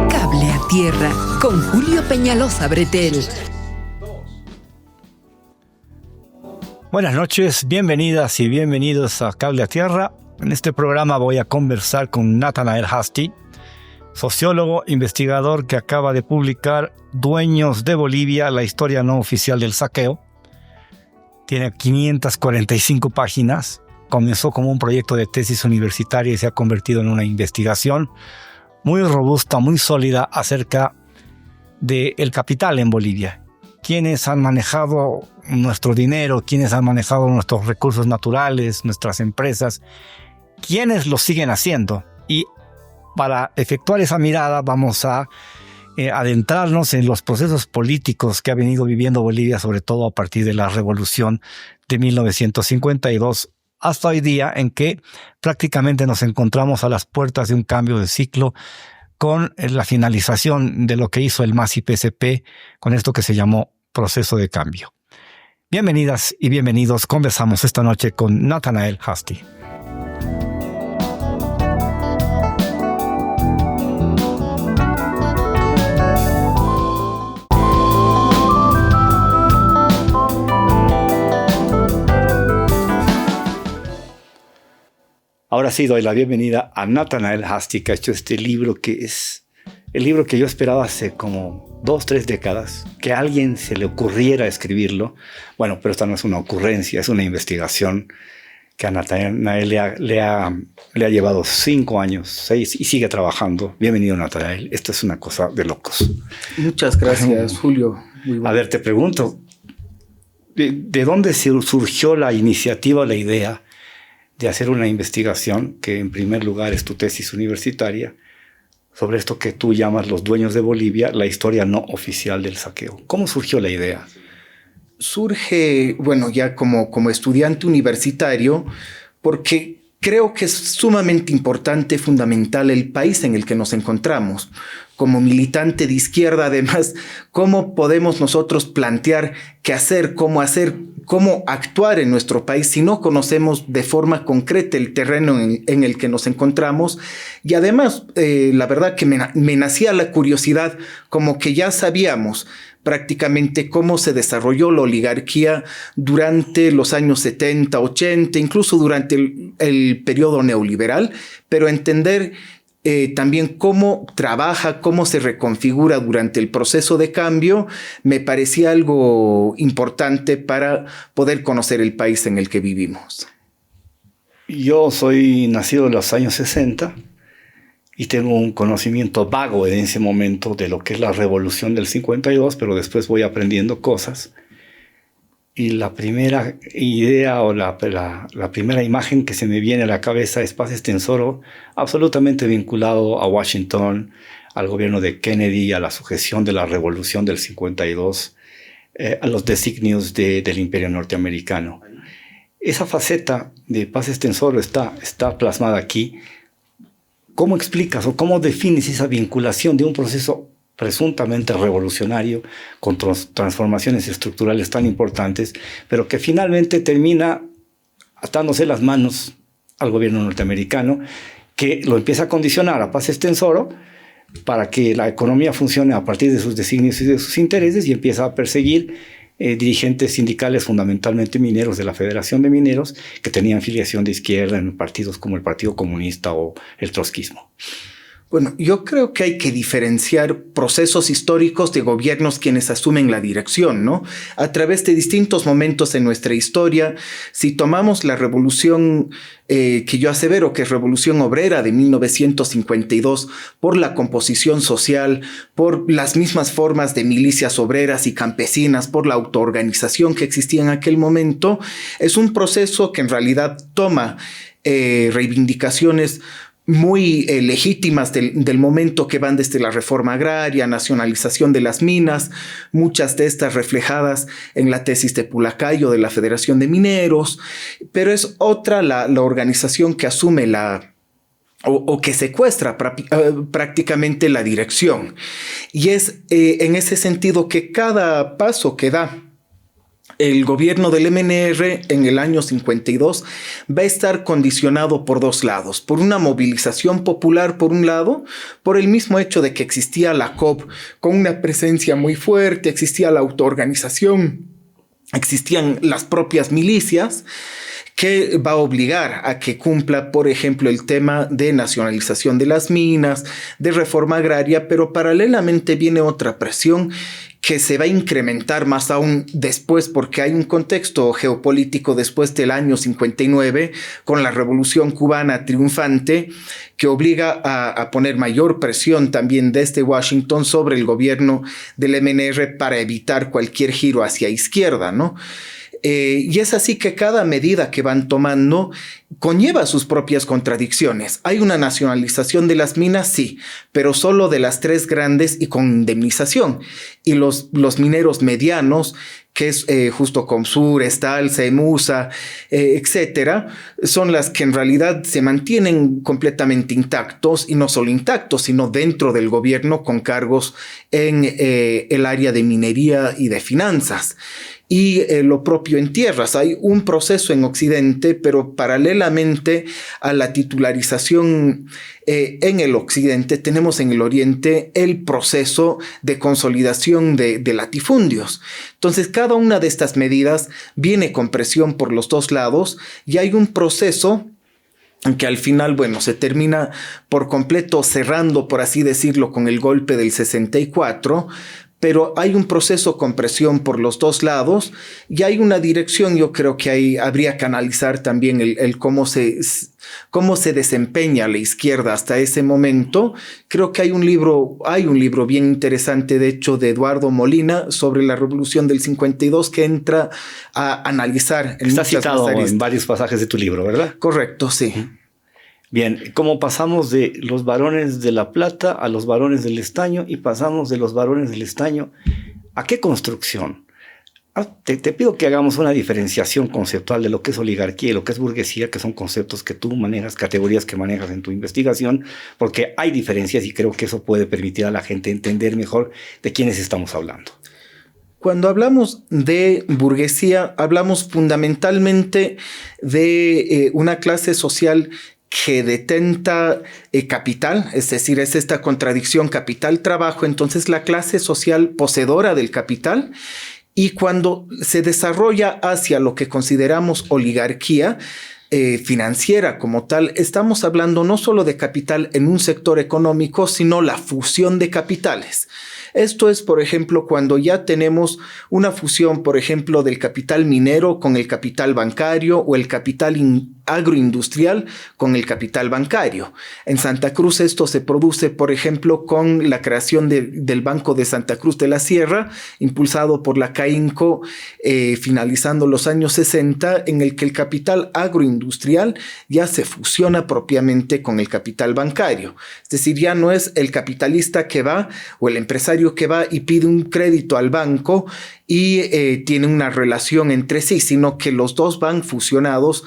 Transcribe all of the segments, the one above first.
Cable a Tierra con Julio Peñalosa Bretel. Buenas noches, bienvenidas y bienvenidos a Cable a Tierra. En este programa voy a conversar con Nathanael Hasty, sociólogo, investigador que acaba de publicar Dueños de Bolivia, la historia no oficial del saqueo. Tiene 545 páginas. Comenzó como un proyecto de tesis universitaria y se ha convertido en una investigación muy robusta, muy sólida acerca del capital en Bolivia. Quiénes han manejado nuestro dinero, quiénes han manejado nuestros recursos naturales, nuestras empresas, quiénes lo siguen haciendo. Y para efectuar esa mirada vamos a adentrarnos en los procesos políticos que ha venido viviendo Bolivia, sobre todo a partir de la revolución de 1952 hasta hoy día, en que prácticamente nos encontramos a las puertas de un cambio de ciclo con la finalización de lo que hizo el MAS y PSP con esto que se llamó proceso de cambio. Bienvenidas y bienvenidos. Conversamos esta noche con Nathanael Hasty. Ahora sí doy la bienvenida a Nathanael Hasty, que ha hecho este libro que es el libro que yo esperaba hace como 2-3 décadas, que a alguien se le ocurriera escribirlo. Bueno, pero esta no es una ocurrencia, es una investigación que a Nathanael le ha llevado 5 años, 6, y sigue trabajando. Bienvenido, Nathanael. Esto es una cosa de locos. Muchas gracias, Julio. Muy bueno. A ver, te pregunto, ¿de dónde surgió la iniciativa, la idea de hacer una investigación, que en primer lugar es tu tesis universitaria, sobre esto que tú llamas los dueños de Bolivia, la historia no oficial del saqueo? ¿Cómo surgió la idea? Surge, bueno, ya como estudiante universitario, porque creo que es sumamente importante, fundamental el país en el que nos encontramos. Como militante de izquierda, además, ¿cómo podemos nosotros plantear qué hacer, cómo actuar en nuestro país si no conocemos de forma concreta el terreno en el que nos encontramos? Y además, la verdad que me nacía la curiosidad, como que ya sabíamos prácticamente cómo se desarrolló la oligarquía durante los años 70, 80, incluso durante el periodo neoliberal, pero entender también cómo trabaja, cómo se reconfigura durante el proceso de cambio, me parecía algo importante para poder conocer el país en el que vivimos. Yo soy nacido en los años 60 y tengo un conocimiento vago en ese momento de lo que es la revolución del 52, pero después voy aprendiendo cosas. Y la primera idea o la primera imagen que se me viene a la cabeza es Paz Estenssoro, absolutamente vinculado a Washington, al gobierno de Kennedy, a la sujeción de la revolución del 52, a los designios del imperio norteamericano. Esa faceta de Paz Estenssoro está plasmada aquí. ¿Cómo explicas o cómo defines esa vinculación de un proceso presuntamente revolucionario, con transformaciones estructurales tan importantes, pero que finalmente termina atándose las manos al gobierno norteamericano, que lo empieza a condicionar a Paz Estenssoro para que la economía funcione a partir de sus designios y de sus intereses, y empieza a perseguir dirigentes sindicales, fundamentalmente mineros, de la Federación de Mineros, que tenían filiación de izquierda en partidos como el Partido Comunista o el trotskismo? Bueno, yo creo que hay que diferenciar procesos históricos de gobiernos quienes asumen la dirección, ¿no? A través de distintos momentos en nuestra historia, si tomamos la revolución que yo asevero que es revolución obrera de 1952, por la composición social, por las mismas formas de milicias obreras y campesinas, por la autoorganización que existía en aquel momento, es un proceso que en realidad toma reivindicaciones muy legítimas del momento, que van desde la reforma agraria, nacionalización de las minas, muchas de estas reflejadas en la tesis de Pulacayo de la Federación de Mineros, pero es otra la organización que asume o que secuestra prácticamente la dirección. Y es en ese sentido que cada paso que da el gobierno del MNR en el año 52 va a estar condicionado por dos lados. Por una movilización popular, por un lado, por el mismo hecho de que existía la COP con una presencia muy fuerte, existía la autoorganización, existían las propias milicias, que va a obligar a que cumpla, por ejemplo, el tema de nacionalización de las minas, de reforma agraria, pero paralelamente viene otra presión que se va a incrementar más aún después, porque hay un contexto geopolítico después del año 59, con la Revolución Cubana triunfante, que obliga a poner mayor presión también desde Washington sobre el gobierno del MNR para evitar cualquier giro hacia izquierda, ¿no? Y es así que cada medida que van tomando conlleva sus propias contradicciones. Hay una nacionalización de las minas, sí, pero solo de las 3 grandes y con indemnización. Y los mineros medianos, que es justo Comsur, Estal, Cemusa, etcétera, son las que en realidad se mantienen completamente intactos, y no solo intactos, sino dentro del gobierno con cargos en el área de minería y de finanzas. Y lo propio en tierras. Hay un proceso en Occidente, pero paralelamente a la titularización en el Occidente, tenemos en el Oriente el proceso de consolidación de latifundios. Entonces, cada una de estas medidas viene con presión por los dos lados, y hay un proceso que al final, bueno, se termina por completo cerrando, por así decirlo, con el golpe del 64, pero hay un proceso con presión por los dos lados, y hay una dirección. Yo creo que ahí habría que analizar también el cómo se desempeña la izquierda hasta ese momento. Creo que hay un libro bien interesante, de hecho, de Eduardo Molina sobre la Revolución del 52, que entra a analizar. Está citado en varios pasajes de tu libro, ¿verdad? Correcto, sí. Bien, ¿cómo pasamos de los varones de La Plata a los varones del Estaño, y pasamos de los varones del Estaño a qué construcción? Te pido que hagamos una diferenciación conceptual de lo que es oligarquía y lo que es burguesía, que son conceptos que tú manejas, categorías que manejas en tu investigación, porque hay diferencias, y creo que eso puede permitir a la gente entender mejor de quiénes estamos hablando. Cuando hablamos de burguesía, hablamos fundamentalmente de una clase social que detenta capital, es decir, es esta contradicción capital-trabajo. Entonces, la clase social poseedora del capital, y cuando se desarrolla hacia lo que consideramos oligarquía financiera como tal, estamos hablando no solo de capital en un sector económico, sino la fusión de capitales. Esto es, por ejemplo, cuando ya tenemos una fusión, por ejemplo, del capital minero con el capital bancario, o el capital agroindustrial con el capital bancario. En Santa Cruz esto se produce, por ejemplo, con la creación del Banco de Santa Cruz de la Sierra, impulsado por la CAINCO, finalizando los años 60, en el que el capital agroindustrial ya se fusiona propiamente con el capital bancario. Es decir, ya no es el capitalista que va, o el empresario que va y pide un crédito al banco y tiene una relación entre sí, sino que los dos van fusionados,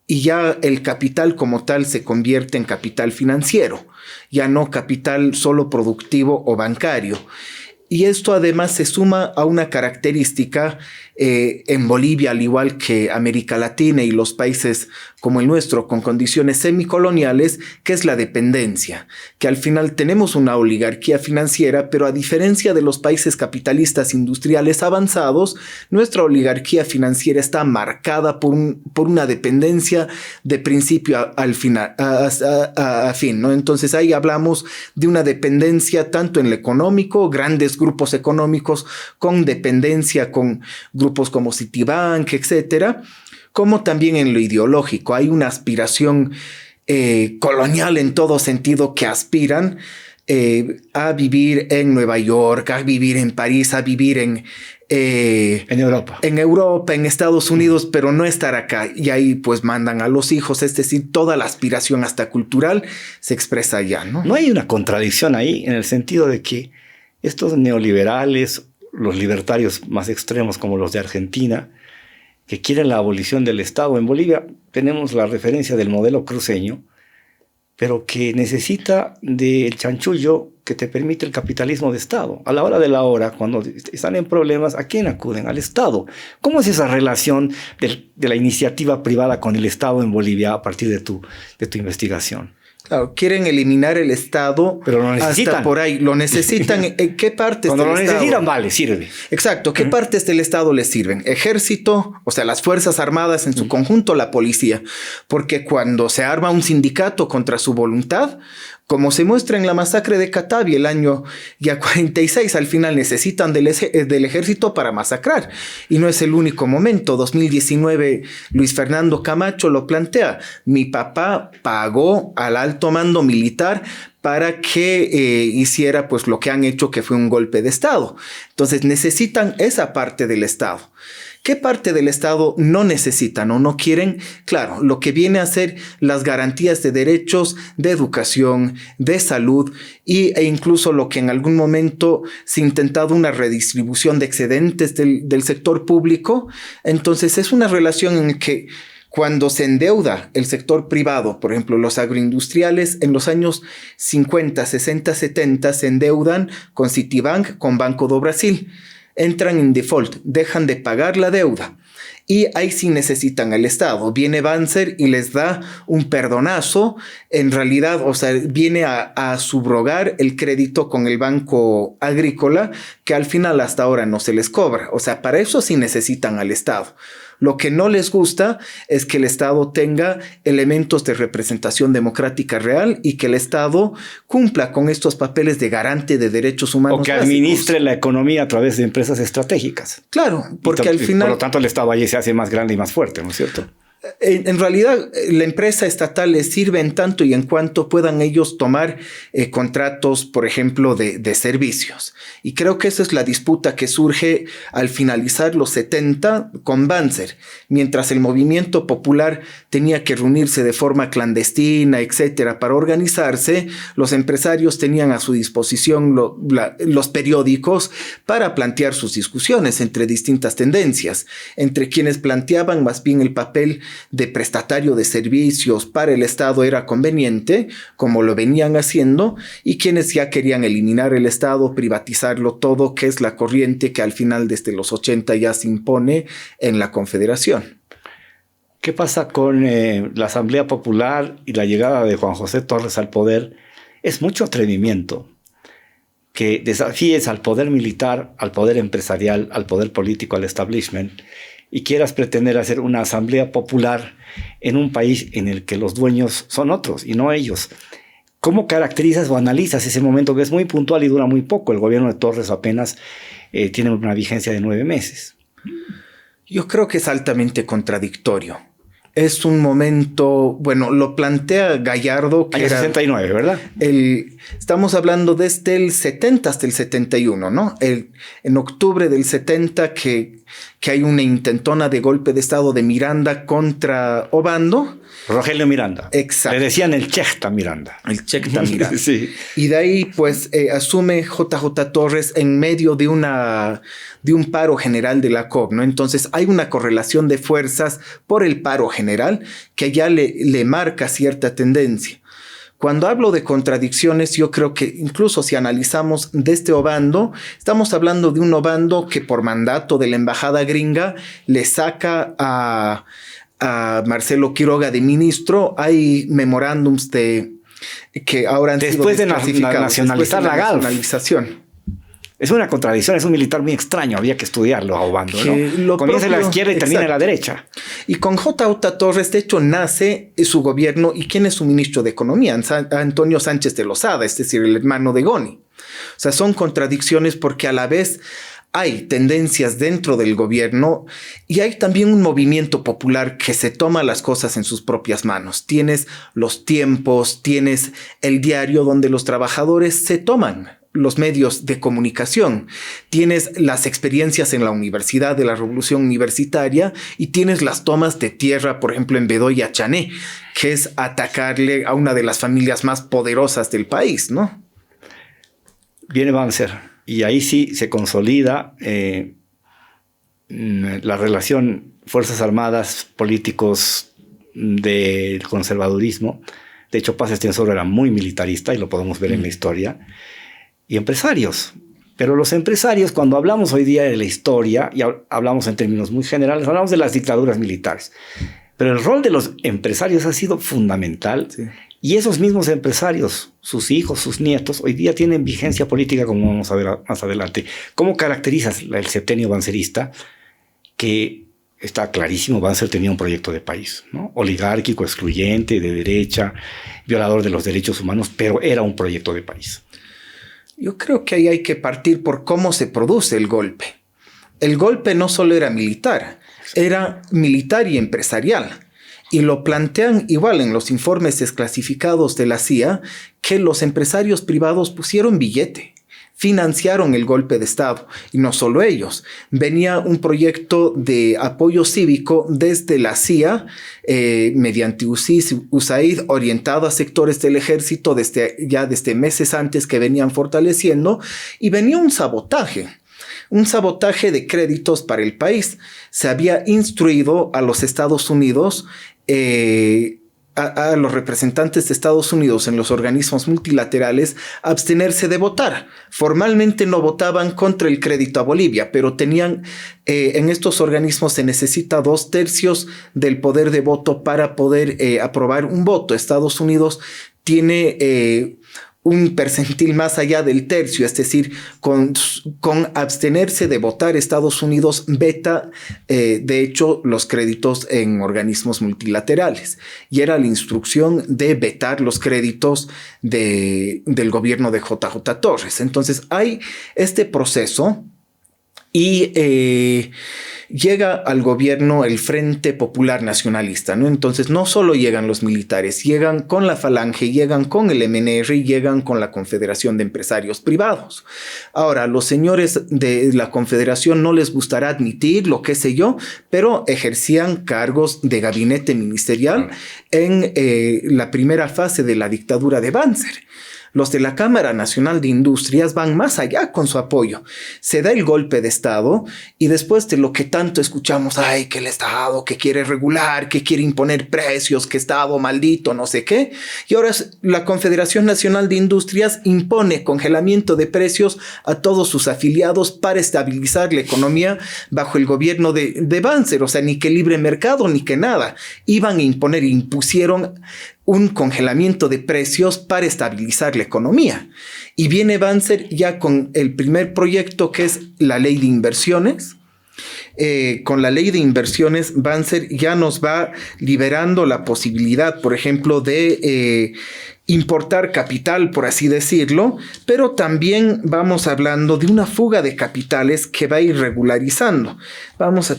y ya el capital como tal se convierte en capital financiero, ya no capital solo productivo o bancario. Y esto además se suma a una característica en Bolivia, al igual que América Latina y los países como el nuestro, con condiciones semicoloniales, que es la dependencia, que al final tenemos una oligarquía financiera, pero a diferencia de los países capitalistas industriales avanzados, nuestra oligarquía financiera está marcada por una dependencia de principio al final, a fin, ¿no? Entonces ahí hablamos de una dependencia tanto en lo económico, grandes grupos económicos con dependencia con grupos como Citibank, etcétera, como también en lo ideológico. Hay una aspiración colonial en todo sentido, que aspiran a vivir en Nueva York, a vivir en París, a vivir en Europa, en Estados Unidos, pero no estar acá. Y ahí pues mandan a los hijos, es decir, toda la aspiración hasta cultural se expresa allá, ¿no? No hay una contradicción ahí, en el sentido de que estos neoliberales, los libertarios más extremos como los de Argentina, que quieren la abolición del Estado. En Bolivia tenemos la referencia del modelo cruceño, pero que necesita del chanchullo que te permite el capitalismo de Estado. A la hora de la hora, cuando están en problemas, ¿a quién acuden? Al Estado. ¿Cómo es esa relación de la iniciativa privada con el Estado en Bolivia a partir de tu investigación? Claro, quieren eliminar el Estado, pero lo necesitan. Hasta por ahí. Lo necesitan. ¿En qué partes Cuando del lo Estado? necesitan, vale, sirve. Exacto. ¿Qué partes del Estado les sirven? Ejército, o sea, las Fuerzas Armadas en su conjunto, la policía. Porque cuando se arma un sindicato contra su voluntad, como se muestra en la masacre de Catavi el año ya 46, al final necesitan del ejército para masacrar. Y no es el único momento. 2019, Luis Fernando Camacho lo plantea. Mi papá pagó al alto mando militar para que hiciera pues lo que han hecho, que fue un golpe de Estado. Entonces necesitan esa parte del Estado. ¿Qué parte del Estado no necesitan o no quieren? Claro, lo que viene a ser las garantías de derechos, de educación, de salud e incluso lo que en algún momento se ha intentado una redistribución de excedentes del sector público. Entonces es una relación en que cuando se endeuda el sector privado, por ejemplo, los agroindustriales en los años 50, 60, 70 se endeudan con Citibank, con Banco do Brasil. Entran en default, dejan de pagar la deuda y ahí sí necesitan al Estado. Viene Banzer y les da un perdonazo. En realidad, o sea, viene a subrogar el crédito con el Banco Agrícola, que al final hasta ahora no se les cobra. O sea, para eso sí necesitan al Estado. Lo que no les gusta es que el Estado tenga elementos de representación democrática real y que el Estado cumpla con estos papeles de garante de derechos humanos. O que administre la economía a través de empresas estratégicas. Claro, porque al final... Por lo tanto, el Estado allí se hace más grande y más fuerte, ¿no es cierto? En realidad, la empresa estatal les sirve en tanto y en cuanto puedan ellos tomar contratos, por ejemplo, de servicios. Y creo que esa es la disputa que surge al finalizar los 70 con Banzer. Mientras el movimiento popular tenía que reunirse de forma clandestina, etcétera, para organizarse, los empresarios tenían a su disposición los periódicos para plantear sus discusiones entre distintas tendencias, entre quienes planteaban más bien el papel de prestatario de servicios para el Estado era conveniente, como lo venían haciendo, y quienes ya querían eliminar el Estado, privatizarlo todo, que es la corriente que al final desde los 80 ya se impone en la Confederación. ¿Qué pasa con la Asamblea Popular y la llegada de Juan José Torres al poder? Es mucho atrevimiento que desafíes al poder militar, al poder empresarial, al poder político, al establishment, y quieras pretender hacer una asamblea popular en un país en el que los dueños son otros y no ellos. ¿Cómo caracterizas o analizas ese momento que es muy puntual y dura muy poco? El gobierno de Torres apenas tiene una vigencia de 9 meses. Yo creo que es altamente contradictorio. Es un momento, bueno, lo plantea Gallardo. Que año 69, ¿verdad? Estamos hablando desde el 70 hasta el 71, ¿no? En octubre del 70 que hay una intentona de golpe de Estado de Miranda contra Obando. Rogelio Miranda. Exacto. Le decían el Checta Miranda. El Checta Miranda. Sí. Y de ahí, pues, asume JJ Torres en medio de un paro general de la COP, ¿no? Entonces, hay una correlación de fuerzas por el paro general que ya le marca cierta tendencia. Cuando hablo de contradicciones, yo creo que incluso si analizamos de este Obando, estamos hablando de un Obando que por mandato de la embajada gringa le saca a Marcelo Quiroga de ministro. Hay memorándums que ahora han después sido de nacionalizar la GALF. Nacionalización. Es una contradicción, es un militar muy extraño, había que estudiarlo a Obando, ¿no? Comienza en la izquierda y termina en la derecha. Y con JJ Torres, de hecho, nace su gobierno. ¿Y quién es su ministro de Economía? Antonio Sánchez de Lozada, es decir, el hermano de Goni. O sea, son contradicciones porque a la vez hay tendencias dentro del gobierno y hay también un movimiento popular que se toma las cosas en sus propias manos. Tienes los tiempos, tienes el diario donde los trabajadores se toman los medios de comunicación, tienes las experiencias en la universidad de la revolución universitaria y tienes las tomas de tierra, por ejemplo, en Bedoya Chané, que es atacarle a una de las familias más poderosas del país, ¿no? Viene Banzer y ahí sí se consolida la relación Fuerzas Armadas, políticos del conservadurismo. De hecho, Paz Estenssoro era muy militarista y lo podemos ver en la historia. y empresarios. Pero los empresarios, cuando hablamos hoy día de la historia, y hablamos en términos muy generales, hablamos de las dictaduras militares. Pero el rol de los empresarios ha sido fundamental. Sí. Y esos mismos empresarios, sus hijos, sus nietos, hoy día tienen vigencia política, como vamos a ver más adelante. ¿Cómo caracterizas el septenio bancerista? Que está clarísimo, Banzer tenía un proyecto de país, ¿no? Oligárquico, excluyente, de derecha, violador de los derechos humanos, pero era un proyecto de país. Yo creo que ahí hay que partir por cómo se produce el golpe. El golpe no solo era militar, era militar y empresarial. Y lo plantean igual en los informes desclasificados de la CIA, que los empresarios privados pusieron billete, financiaron el golpe de Estado. Y no solo ellos. Venía un proyecto de apoyo cívico desde la CIA, mediante USAID, orientado a sectores del ejército desde meses antes que venían fortaleciendo, y venía un sabotaje de créditos para el país. Se había instruido a los Estados Unidos, a los representantes de Estados Unidos en los organismos multilaterales, a abstenerse de votar. Formalmente no votaban contra el crédito a Bolivia, pero tenían, en estos organismos se necesita 2/3 del poder de voto para poder aprobar un voto. Estados Unidos tiene un percentil más allá del tercio, es decir, con abstenerse de votar, Estados Unidos veta, de hecho, los créditos en organismos multilaterales. Y era la instrucción de vetar los créditos del gobierno de JJ Torres. Entonces, hay este proceso y llega al gobierno el Frente Popular Nacionalista, ¿no? Entonces no solo llegan los militares, llegan con la Falange, llegan con el MNR y llegan con la Confederación de Empresarios Privados. Ahora, los señores de la Confederación no les gustará admitir lo que sé yo, pero ejercían cargos de gabinete ministerial en la primera fase de la dictadura de Banzer. Los de la Cámara Nacional de Industrias van más allá con su apoyo. Se da el golpe de Estado y después de lo que tanto escuchamos, ay, que el Estado que quiere regular, que quiere imponer precios, que Estado maldito, no sé qué. Y ahora la Confederación Nacional de Industrias impone congelamiento de precios a todos sus afiliados para estabilizar la economía bajo el gobierno de Banzer. O sea, ni que libre mercado, ni que nada. Iban a imponer, impusieron un congelamiento de precios para estabilizar la economía. Y viene Banzer ya con el primer proyecto, que es la ley de inversiones. Con la ley de inversiones, Banzer ya nos va liberando la posibilidad, por ejemplo, de importar capital, por así decirlo, pero también vamos hablando de una fuga de capitales que va a ir regularizando. Vamos a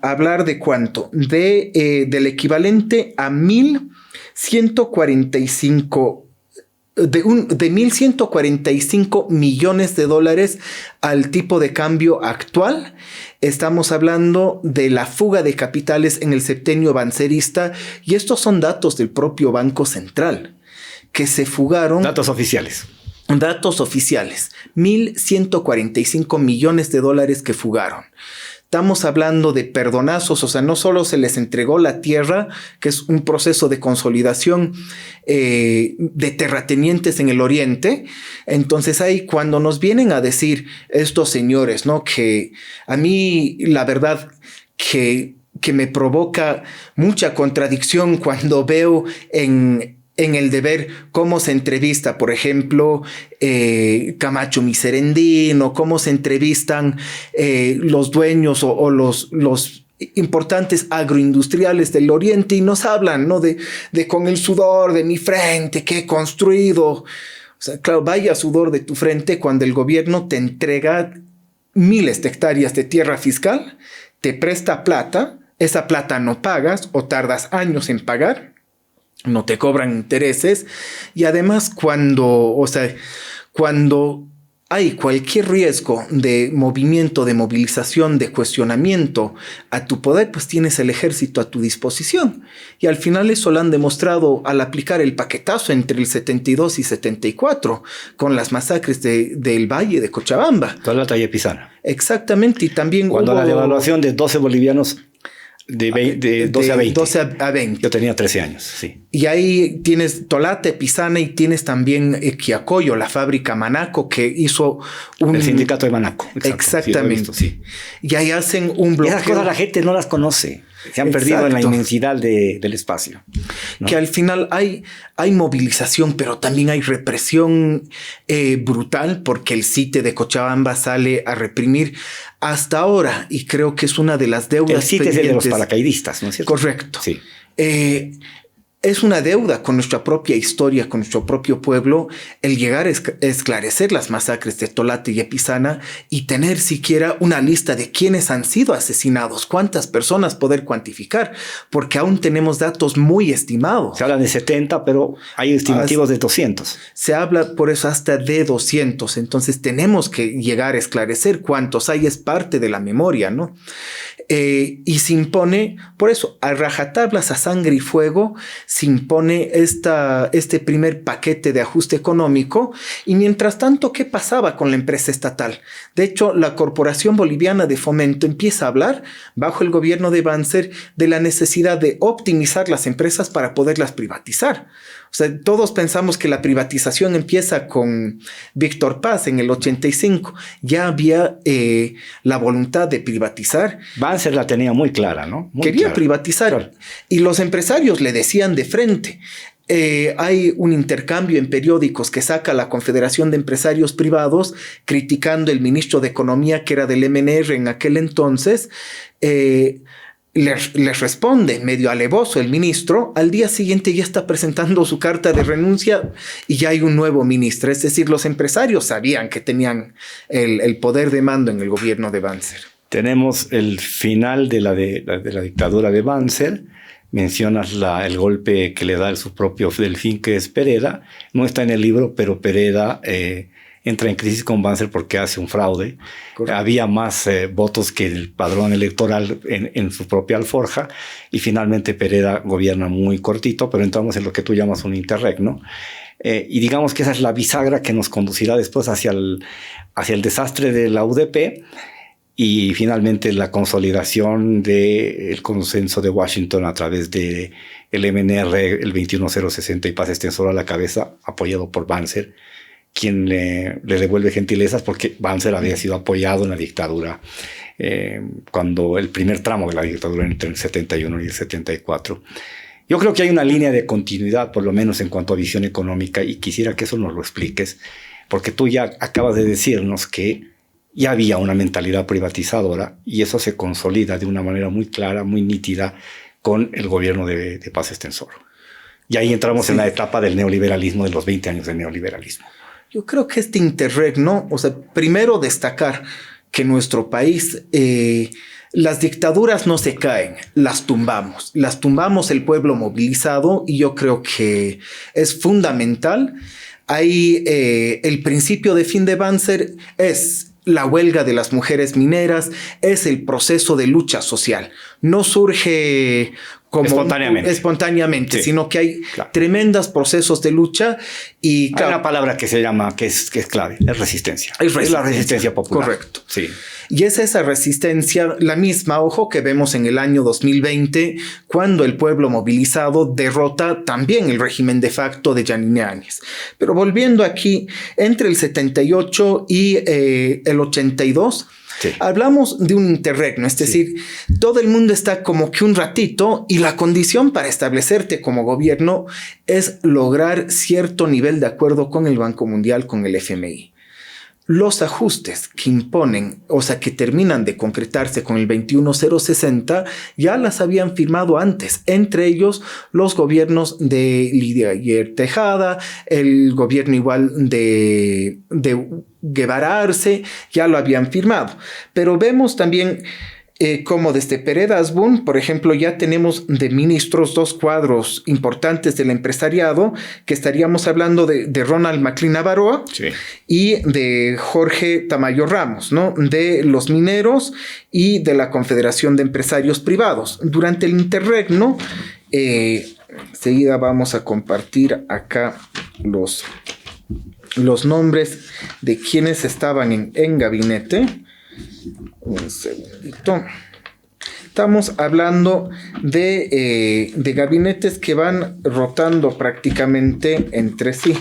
hablar de cuánto, del equivalente a 1.145 millones de dólares al tipo de cambio actual. Estamos hablando de la fuga de capitales en el septenio bancerista, y estos son datos del propio Banco Central, que se fugaron. Datos oficiales. 1.145 millones de dólares que fugaron. Estamos hablando de perdonazos, o sea, no solo se les entregó la tierra, que es un proceso de consolidación de terratenientes en el oriente. Entonces ahí cuando nos vienen a decir estos señores, ¿no? Que a mí la verdad que me provoca mucha contradicción cuando veo en El Deber cómo se entrevista, por ejemplo, Camacho Miserendín, o cómo se entrevistan los dueños o los importantes agroindustriales del oriente, y nos hablan, ¿no? de con el sudor de mi frente que he construido. O sea, claro, vaya sudor de tu frente cuando el gobierno te entrega miles de hectáreas de tierra fiscal, te presta plata, esa plata no pagas o tardas años en pagar, no te cobran intereses, y además cuando hay cualquier riesgo de movimiento, de movilización, de cuestionamiento a tu poder, pues tienes el ejército a tu disposición. Y al final eso lo han demostrado al aplicar el paquetazo entre el 72 y 74 con las masacres del Valle de Cochabamba. Toda la talla pisana. Exactamente, y también cuando la devaluación de 12 bolivianos De 12 a 20. 12 a 20. Yo tenía 13 años, sí. Y ahí tienes Tolate, Pisana y tienes también Quiacoyo, la fábrica Manaco, que hizo el sindicato de Manaco. Exacto. Exactamente. Sí, sí. Y ahí hacen un bloqueo. Esas cosas la gente no las conoce. Se han perdido en la inmensidad del espacio, ¿no? Que al final hay movilización, pero también hay represión brutal, porque el CITE de Cochabamba sale a reprimir hasta ahora, y creo que es una de las deudas. El CITE es el de los paracaidistas, ¿no es cierto? Correcto. Sí. Es una deuda con nuestra propia historia, con nuestro propio pueblo, el llegar a esclarecer las masacres de Tolate y Epizana y tener siquiera una lista de quiénes han sido asesinados, cuántas personas poder cuantificar, porque aún tenemos datos muy estimados. Se habla de 70, pero hay estimativos de 200. Se habla por eso hasta de 200, entonces tenemos que llegar a esclarecer cuántos hay, es parte de la memoria, ¿no? Y se impone, por eso, a rajatablas, a sangre y fuego, se impone este primer paquete de ajuste económico. Y mientras tanto, ¿qué pasaba con la empresa estatal? De hecho, la Corporación Boliviana de Fomento empieza a hablar, bajo el gobierno de Banzer, de la necesidad de optimizar las empresas para poderlas privatizar. O sea, todos pensamos que la privatización empieza con Víctor Paz en el 85. Ya había la voluntad de privatizar. Banzer la tenía muy clara, ¿no? Quería privatizar. Claro. Y los empresarios le decían de frente. Hay un intercambio en periódicos que saca la Confederación de Empresarios Privados criticando el ministro de Economía, que era del MNR en aquel entonces. Les responde medio alevoso el ministro. Al día siguiente ya está presentando su carta de renuncia y ya hay un nuevo ministro. Es decir, los empresarios sabían que tenían el poder de mando en el gobierno de Banzer. Tenemos el final de la dictadura de Banzer. Mencionas el golpe que le da su propio Delfín, que es Pereda. No está en el libro, pero Pereda entra en crisis con Banzer porque hace un fraude. Correcto. Había más votos que el padrón electoral en su propia alforja, y finalmente Pereda gobierna muy cortito, pero entramos en lo que tú llamas un interregno. Y digamos que esa es la bisagra que nos conducirá después hacia el desastre de la UDP y finalmente la consolidación del consenso de Washington a través de el MNR, el 21060 y Paz Extensor a la cabeza, apoyado por Banzer, quien le devuelve gentilezas porque Banzer había sido apoyado en la dictadura cuando el primer tramo de la dictadura entre el 71 y el 74. Yo creo que hay una línea de continuidad, por lo menos en cuanto a visión económica, y quisiera que eso nos lo expliques, porque tú ya acabas de decirnos que ya había una mentalidad privatizadora y eso se consolida de una manera muy clara, muy nítida con el gobierno de Paz Extensor. Y ahí entramos en la etapa del neoliberalismo, de los 20 años del neoliberalismo. Yo creo que este interregno, o sea, primero destacar que en nuestro país las dictaduras no se caen, las tumbamos el pueblo movilizado, y yo creo que es fundamental. Ahí el principio de fin de Banzer es la huelga de las mujeres mineras, es el proceso de lucha social. No surge como espontáneamente, sí, sino que hay tremendos procesos de lucha. Y hay una palabra que se llama, que es clave, es resistencia. Es la resistencia popular. Correcto. Sí. Y es esa resistencia, la misma, ojo, que vemos en el año 2020, cuando el pueblo movilizado derrota también el régimen de facto de Yanine Áñez. Pero volviendo aquí, entre el 78 y el 82, sí, hablamos de un interregno, es decir, todo el mundo está como que un ratito, y la condición para establecerte como gobierno es lograr cierto nivel de acuerdo con el Banco Mundial, con el FMI. Los ajustes que imponen, o sea, que terminan de concretarse con el 21060, ya las habían firmado antes, entre ellos los gobiernos de Lidia Aguirre Tejada, el gobierno igual de Guevara Arce, ya lo habían firmado. Pero vemos también como desde Pereda Asbun, por ejemplo, ya tenemos de ministros 2 cuadros importantes del empresariado, que estaríamos hablando de Ronald Maclin Avaroa, sí, y de Jorge Tamayo Ramos, ¿no? De los mineros y de la Confederación de Empresarios Privados. Durante el interregno, enseguida vamos a compartir acá los nombres de quienes estaban en gabinete. Un segundito. Estamos hablando de gabinetes que van rotando prácticamente entre sí.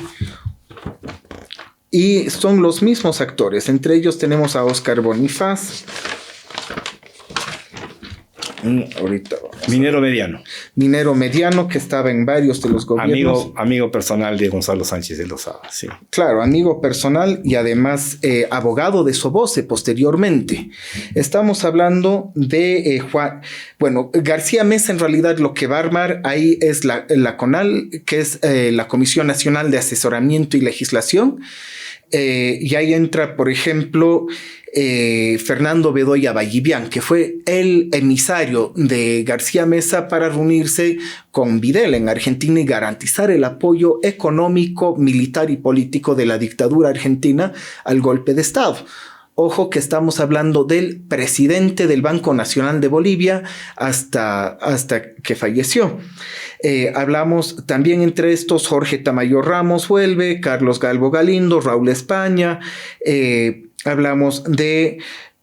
Y son los mismos actores. Entre ellos tenemos a Óscar Bonifaz. Ahorita Minero Mediano. Minero Mediano, que estaba en varios de los gobiernos. Amigo personal de Gonzalo Sánchez de Lozada, sí. Claro, amigo personal y además abogado de Soboce posteriormente. Estamos hablando de García Mesa en realidad lo que va a armar ahí es la CONAL, que es la Comisión Nacional de Asesoramiento y Legislación. Y ahí entra, por ejemplo, Fernando Bedoya Vallivian, que fue el emisario de García Mesa para reunirse con Videla en Argentina y garantizar el apoyo económico, militar y político de la dictadura argentina al golpe de Estado. Ojo que estamos hablando del presidente del Banco Nacional de Bolivia hasta que falleció. Hablamos también entre estos Jorge Tamayo Ramos vuelve, Carlos Galvo Galindo, Raúl España. Hablamos de,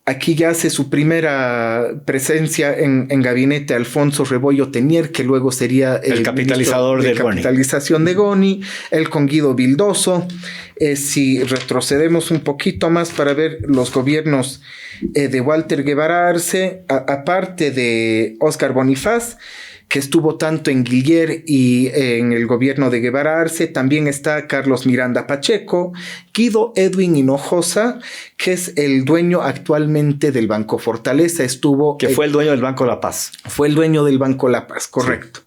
aquí ya hace su primera presencia en gabinete Alfonso Rebollo Tenier, que luego sería el capitalizador de capitalización de Goni, el con Guido Vildoso. Si retrocedemos un poquito más para ver los gobiernos de Walter Guevara Arce, aparte de Óscar Bonifaz, que estuvo tanto en Guillier y en el gobierno de Guevara Arce, también está Carlos Miranda Pacheco, Guido Edwin Hinojosa, que es el dueño actualmente del Banco Fortaleza, fue el dueño del Banco La Paz. Fue el dueño del Banco La Paz, correcto. Sí.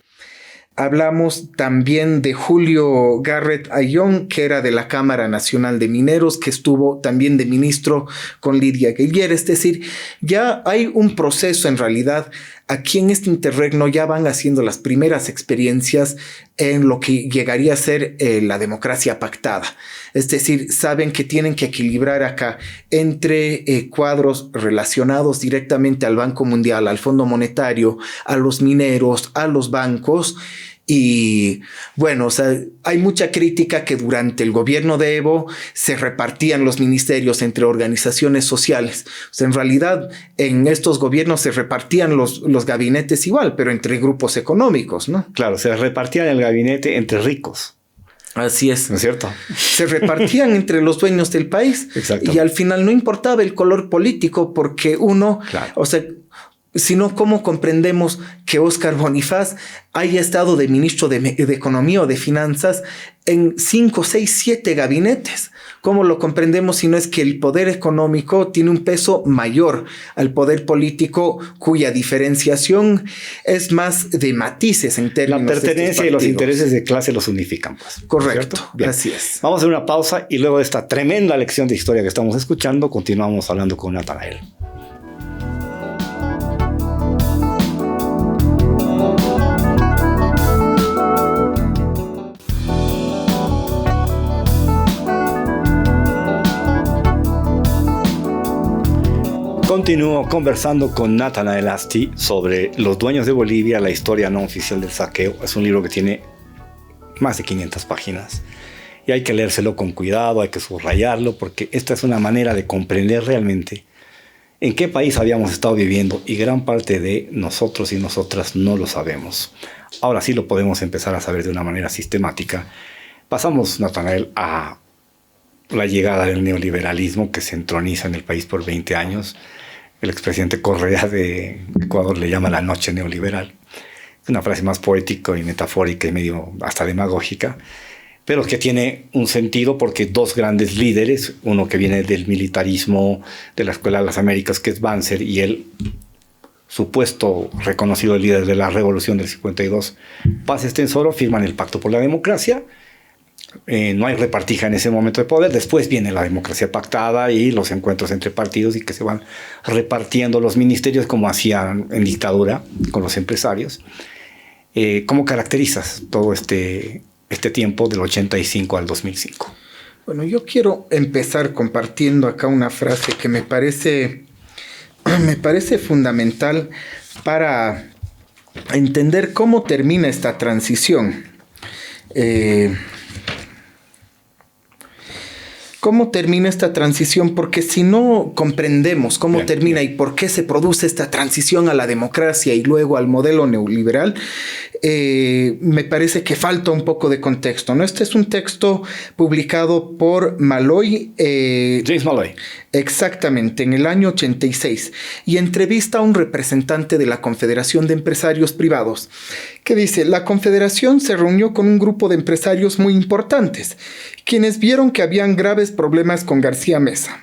Hablamos también de Julio Garrett Ayllón, que era de la Cámara Nacional de Mineros, que estuvo también de ministro con Lidia Guillier. Es decir, ya hay un proceso en realidad. Aquí en este interregno ya van haciendo las primeras experiencias en lo que llegaría a ser la democracia pactada. Es decir, saben que tienen que equilibrar acá entre cuadros relacionados directamente al Banco Mundial, al Fondo Monetario, a los mineros, a los bancos. Y bueno, o sea, hay mucha crítica que durante el gobierno de Evo se repartían los ministerios entre organizaciones sociales. O sea, en realidad en estos gobiernos se repartían los gabinetes igual, pero entre grupos económicos, ¿no? Claro, se repartían el gabinete entre ricos. Así es. ¿No es cierto? Se repartían entre los dueños del país. Exacto. Y al final no importaba el color político porque uno, claro. O sea, sino cómo comprendemos que Óscar Bonifaz haya estado de ministro de Economía o de Finanzas en 5, 6, 7 gabinetes. ¿Cómo lo comprendemos si no es que el poder económico tiene un peso mayor al poder político, cuya diferenciación es más de matices en términos de la pertenencia y los intereses de clase los unifican, pues? Correcto, así es. Vamos a hacer una pausa y luego de esta tremenda lección de historia que estamos escuchando, continuamos hablando con Natanael. Continúo conversando con Natanael Asti sobre Los Dueños de Bolivia, la historia no oficial del saqueo. Es un libro que tiene más de 500 páginas y hay que leérselo con cuidado, hay que subrayarlo, porque esta es una manera de comprender realmente en qué país habíamos estado viviendo y gran parte de nosotros y nosotras no lo sabemos. Ahora sí lo podemos empezar a saber de una manera sistemática. Pasamos, Natanael, a la llegada del neoliberalismo que se entroniza en el país por 20 años. El expresidente Correa de Ecuador le llama la noche neoliberal. Es una frase más poética y metafórica y medio hasta demagógica, pero que tiene un sentido porque dos grandes líderes, uno que viene del militarismo de la Escuela de las Américas, que es Banzer, y el supuesto reconocido líder de la Revolución del 52, Paz Estenssoro, firman el Pacto por la Democracia. No hay repartija en ese momento de poder. Después viene la democracia pactada y los encuentros entre partidos y que se van repartiendo los ministerios como hacían en dictadura con los empresarios. ¿Cómo caracterizas todo este tiempo del 85 al 2005? Bueno, yo quiero empezar compartiendo acá una frase que me parece fundamental para entender cómo termina esta transición. ¿Cómo termina esta transición? Porque si no comprendemos cómo termina y por qué se produce esta transición a la democracia y luego al modelo neoliberal, me parece que falta un poco de contexto, ¿no? Este es un texto publicado por Malloy. James Malloy. Exactamente, en el año 86, y entrevista a un representante de la Confederación de Empresarios Privados, que dice: la Confederación se reunió con un grupo de empresarios muy importantes, quienes vieron que habían graves problemas con García Meza.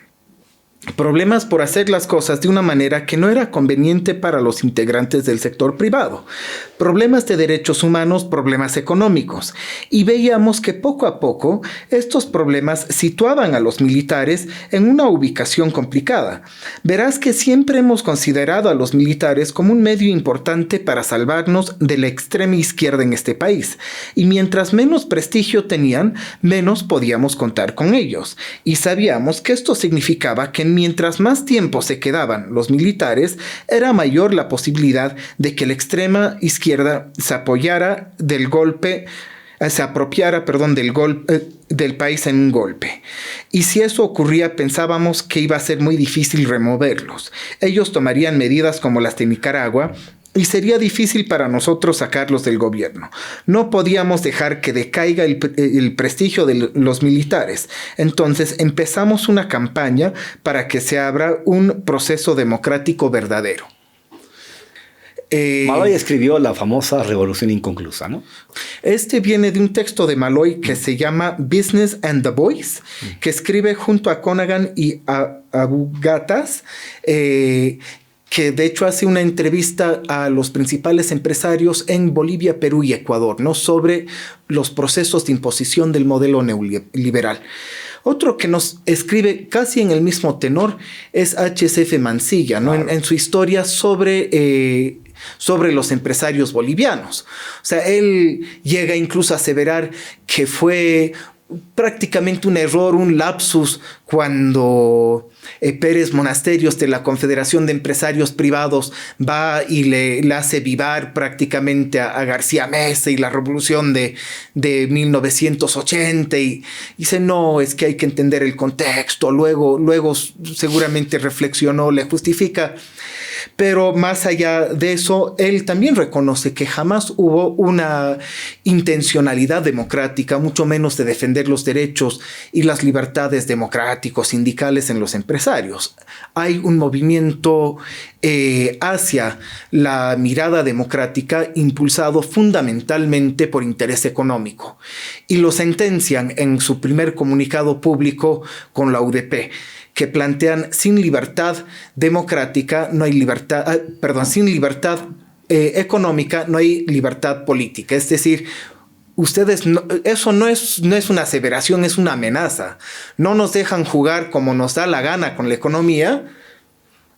Problemas por hacer las cosas de una manera que no era conveniente para los integrantes del sector privado. Problemas de derechos humanos, problemas económicos. Y veíamos que poco a poco estos problemas situaban a los militares en una ubicación complicada. Verás que siempre hemos considerado a los militares como un medio importante para salvarnos de la extrema izquierda en este país. Y mientras menos prestigio tenían, menos podíamos contar con ellos. Y sabíamos que esto significaba que mientras más tiempo se quedaban los militares, era mayor la posibilidad de que la extrema izquierda se apropiara del país en un golpe. Y si eso ocurría, pensábamos que iba a ser muy difícil removerlos. Ellos tomarían medidas como las de Nicaragua, y sería difícil para nosotros sacarlos del gobierno. No podíamos dejar que decaiga el prestigio de los militares. Entonces empezamos una campaña para que se abra un proceso democrático verdadero. Malloy escribió la famosa Revolución Inconclusa, ¿no? Este viene de un texto de Malloy que se llama Business and the Voice, que escribe junto a Conaghan y a Abu Ghattas, que de hecho hace una entrevista a los principales empresarios en Bolivia, Perú y Ecuador, ¿no? Sobre los procesos de imposición del modelo neoliberal. Otro que nos escribe casi en el mismo tenor es HSF Mansilla, ¿no? En su historia sobre los empresarios bolivianos. O sea, él llega incluso a aseverar que fue prácticamente un error, un lapsus, cuando Pérez Monasterios de la Confederación de Empresarios Privados va y le hace vivar prácticamente a García Meza y la revolución de 1980 y dice: no, es que hay que entender el contexto. Luego seguramente reflexionó, le justifica. Pero más allá de eso, él también reconoce que jamás hubo una intencionalidad democrática, mucho menos de defender los derechos y las libertades democráticos sindicales en los empresarios. Hay un movimiento hacia la mirada democrática impulsado fundamentalmente por interés económico. Y lo sentencian en su primer comunicado público con la UDP, que plantean: sin libertad democrática no hay libertad, sin libertad económica no hay libertad política. Es decir, eso no es una aseveración, es una amenaza. No nos dejan jugar como nos da la gana con la economía,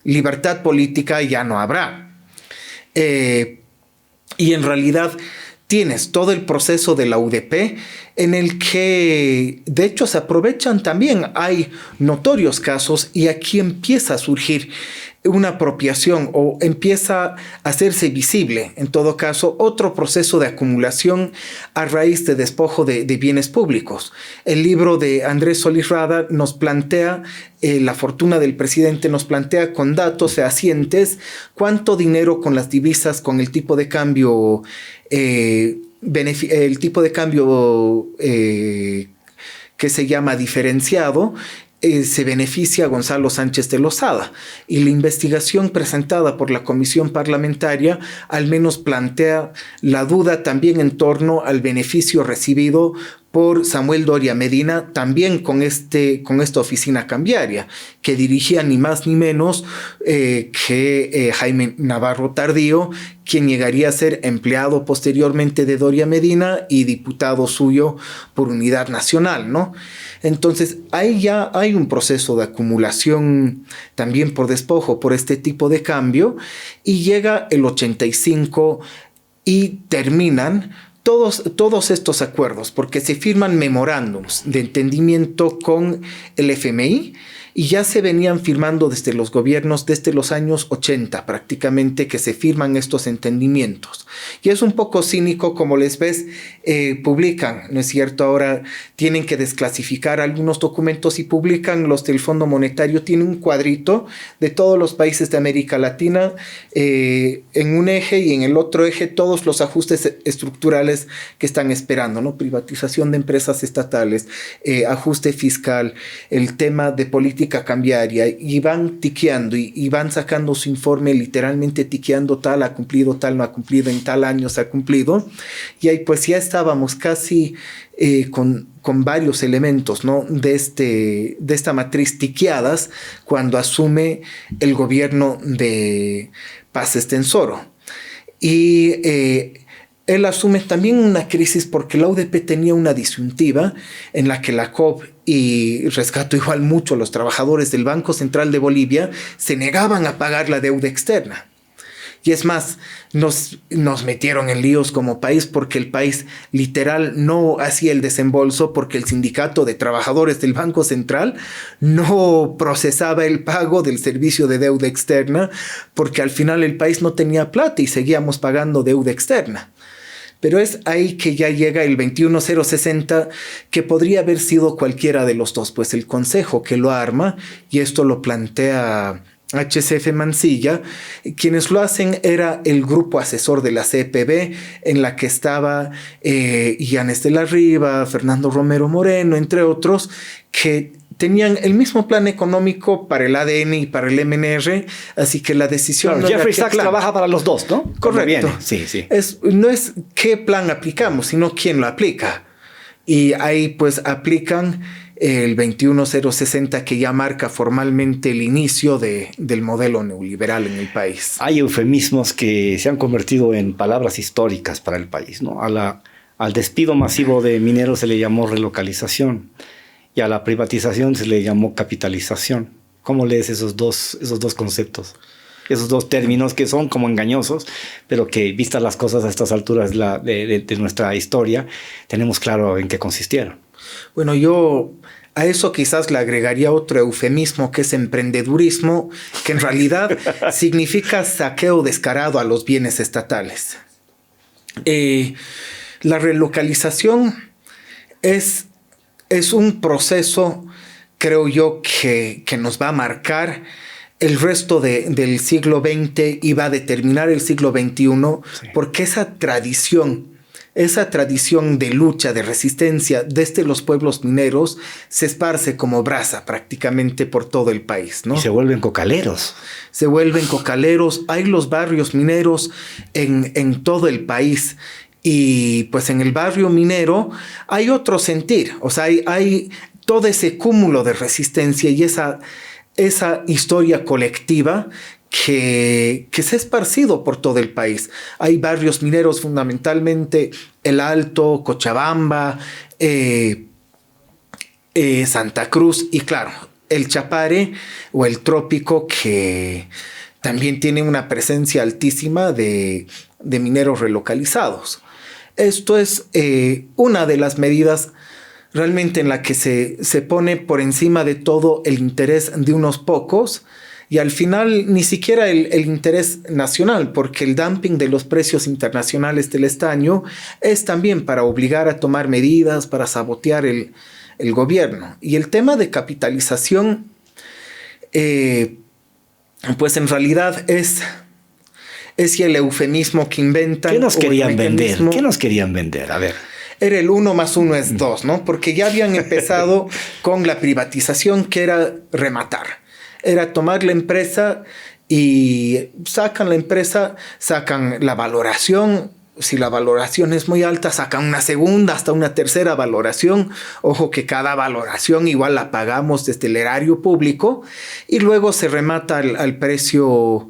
libertad política ya no habrá. Y en realidad tienes todo el proceso de la UDP en el que de hecho se aprovechan también. Hay notorios casos y aquí empieza a surgir una apropiación o empieza a hacerse visible, en todo caso, otro proceso de acumulación a raíz de despojo de bienes públicos. El libro de Andrés Solís Rada nos plantea la fortuna del presidente, nos plantea con datos fehacientes cuánto dinero con las divisas, con el tipo de cambio que se llama diferenciado, se beneficia a Gonzalo Sánchez de Lozada. Y la investigación presentada por la comisión parlamentaria al menos plantea la duda también en torno al beneficio recibido por Samuel Doria Medina, también con esta oficina cambiaria, que dirigía ni más ni menos que Jaime Navarro Tardío, quien llegaría a ser empleado posteriormente de Doria Medina y diputado suyo por Unidad Nacional, ¿no? Entonces, ahí ya hay un proceso de acumulación también por despojo, por este tipo de cambio, y llega el 85 y terminan todos estos acuerdos, porque se firman memorándums de entendimiento con el FMI y ya se venían firmando desde los gobiernos, desde los años 80 prácticamente, que se firman estos entendimientos. Y es un poco cínico, como les ves, publican, ¿no es cierto? Ahora tienen que desclasificar algunos documentos y publican los del Fondo Monetario. Tiene un cuadrito de todos los países de América Latina en un eje, y en el otro eje todos los ajustes estructurales que están esperando, ¿no? Privatización de empresas estatales, ajuste fiscal, el tema de política cambiaria, y van tiqueando y van sacando su informe, literalmente tiqueando: tal ha cumplido, tal no ha cumplido, en tal año se ha cumplido. Y ahí pues ya estábamos casi con varios elementos, ¿no? de esta matriz tiqueadas cuando asume el gobierno de Paz Estenssoro. Y él asume también una crisis porque la UDP tenía una disyuntiva en la que la COP, y rescato igual mucho a los trabajadores del Banco Central de Bolivia, se negaban a pagar la deuda externa. Y es más, nos metieron en líos como país porque el país literal no hacía el desembolso, porque el sindicato de trabajadores del Banco Central no procesaba el pago del servicio de deuda externa, porque al final el país no tenía plata y seguíamos pagando deuda externa. Pero es ahí que ya llega el 21060, que podría haber sido cualquiera de los dos, pues el consejo que lo arma, y esto lo plantea HCF Mansilla. Quienes lo hacen era el grupo asesor de la CPB, en la que estaba Yanes de la Riva, Fernando Romero Moreno, entre otros, que tenían el mismo plan económico para el ADN y para el MNR, así que la decisión... Claro, Jeffrey Sachs trabaja para los dos, ¿no? Correcto. Sí, sí. No es qué plan aplicamos, sino quién lo aplica. Y ahí pues aplican el 21060, que ya marca formalmente el inicio del modelo neoliberal en el país. Hay eufemismos que se han convertido en palabras históricas para el país, ¿no? Al despido masivo de mineros se le llamó relocalización, y a la privatización se le llamó capitalización. ¿Cómo lees esos dos conceptos? Esos dos términos que son como engañosos, pero que, vistas las cosas a estas alturas de nuestra historia, tenemos claro en qué consistieron. Bueno, yo a eso quizás le agregaría otro eufemismo, que es emprendedurismo, que en realidad significa saqueo descarado a los bienes estatales. La relocalización es un proceso, creo yo, que nos va a marcar el resto del siglo XX y va a determinar el siglo XXI, sí, porque esa tradición de lucha, de resistencia desde los pueblos mineros se esparce como brasa prácticamente por todo el país, ¿no? Y se vuelven cocaleros. Se vuelven cocaleros. Hay los barrios mineros en todo el país. Y pues en el barrio minero hay otro sentir. O sea, hay todo ese cúmulo de resistencia y esa historia colectiva que se ha esparcido por todo el país. Hay barrios mineros, fundamentalmente El Alto, Cochabamba, Santa Cruz y claro, el Chapare o el Trópico, que también tiene una presencia altísima de mineros relocalizados. Esto es una de las medidas realmente en la que se pone por encima de todo el interés de unos pocos, y al final ni siquiera el interés nacional, porque el dumping de los precios internacionales del estaño es también para obligar a tomar medidas, para sabotear el gobierno. Y el tema de capitalización, pues en realidad es el eufemismo que inventan. ¿Qué nos querían vender? ¿Qué nos querían vender? A ver. Era el 1 más 1 es 2, ¿no? Porque ya habían empezado con la privatización, que era rematar. Era tomar la empresa y sacan la empresa, sacan la valoración. Si la valoración es muy alta, sacan una segunda, hasta una tercera valoración. Ojo que cada valoración igual la pagamos desde el erario público. Y luego se remata al precio,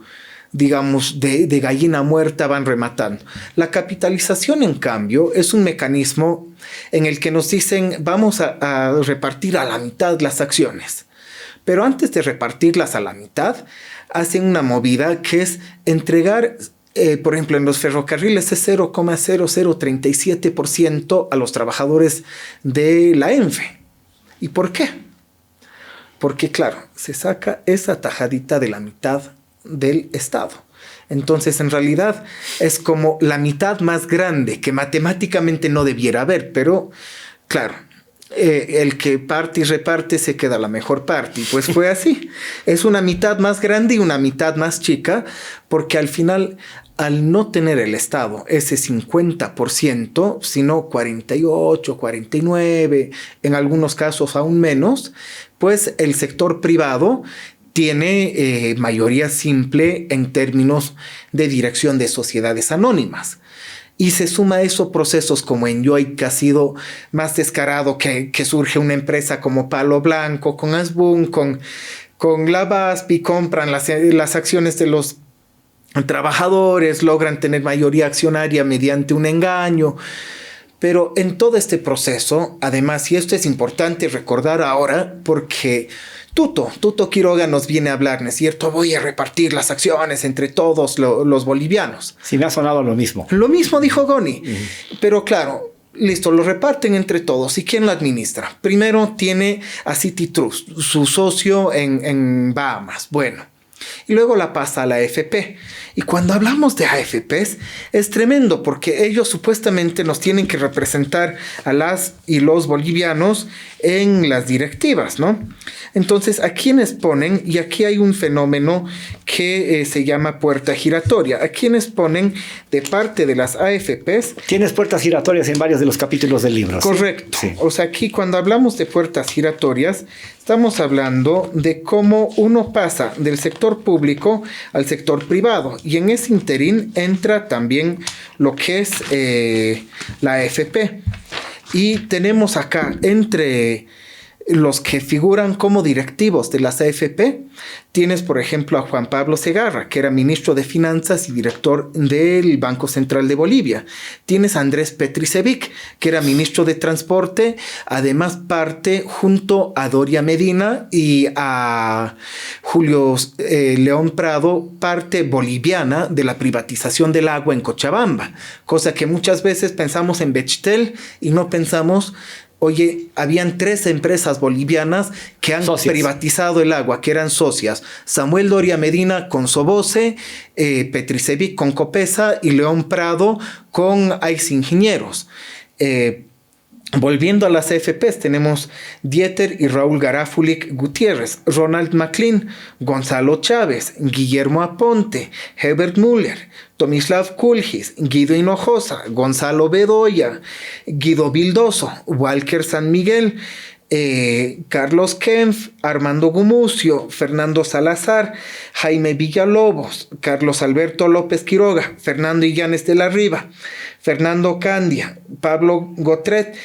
digamos, de gallina muerta, van rematando. La capitalización, en cambio, es un mecanismo en el que nos dicen vamos a repartir a la mitad las acciones. Pero antes de repartirlas a la mitad, hacen una movida que es entregar, por ejemplo, en los ferrocarriles es 0,0037% a los trabajadores de la ENFE. ¿Y por qué? porque claro, se saca esa tajadita de la mitad del Estado. Entonces, en realidad, es como la mitad más grande que matemáticamente no debiera haber, pero claro, el que parte y reparte se queda la mejor parte. Y pues fue así. Es una mitad más grande y una mitad más chica, porque al final, al no tener el Estado ese 50%, sino 48, 49, en algunos casos aún menos, pues el sector privado tiene mayoría simple en términos de dirección de sociedades anónimas. Y se suma a eso procesos como Enjoy, que ha sido más descarado, que surge una empresa como Palo Blanco, con Asbun, con la BASPI, compran las acciones de los trabajadores, logran tener mayoría accionaria mediante un engaño. Pero en todo este proceso, además, y esto es importante recordar ahora, porque Tuto Quiroga nos viene a hablar, ¿no es cierto? Voy a repartir las acciones entre todos los bolivianos. Sí, me ha sonado lo mismo. Lo mismo dijo Goni. Pero claro, listo, lo reparten entre todos. ¿Y quién lo administra? Primero tiene a City Trust, su socio en Bahamas. Bueno, y luego la pasa a la AFP. Y cuando hablamos de AFPs es tremendo, porque ellos supuestamente nos tienen que representar a las y los bolivianos en las directivas, ¿no? Entonces, ¿a quiénes ponen? Y aquí hay un fenómeno que se llama puerta giratoria. ¿A quiénes ponen de parte de las AFPs? Tienes puertas giratorias en varios de los capítulos del libro. Correcto. Sí. O sea, aquí cuando hablamos de puertas giratorias, estamos hablando de cómo uno pasa del sector público al sector privado. Y en ese interín entra también lo que es la AFP. Y tenemos acá entre los que figuran como directivos de las AFP, tienes por ejemplo a Juan Pablo Segarra, que era ministro de Finanzas y director del Banco Central de Bolivia. Tienes a Andrés Petricevic, que era ministro de Transporte, además parte junto a Doria Medina y a Julio León Prado, parte boliviana de la privatización del agua en Cochabamba, cosa que muchas veces pensamos en Bechtel y no pensamos. Oye, habían 3 empresas bolivianas que han privatizado el agua, que eran socias. Samuel Doria Medina con Soboce, Petricevic con Copesa y León Prado con AIS Ingenieros. Volviendo a las AFPs, tenemos Dieter y Raúl Garafulic Gutiérrez, Ronald McLean, Gonzalo Chávez, Guillermo Aponte, Herbert Müller, Tomislav Kulgis, Guido Hinojosa, Gonzalo Bedoya, Guido Vildoso, Walker San Miguel, Carlos Kempf, Armando Gumucio, Fernando Salazar, Jaime Villalobos, Carlos Alberto López Quiroga, Fernando Illanes de la Riva, Fernando Candia, Pablo Gotret,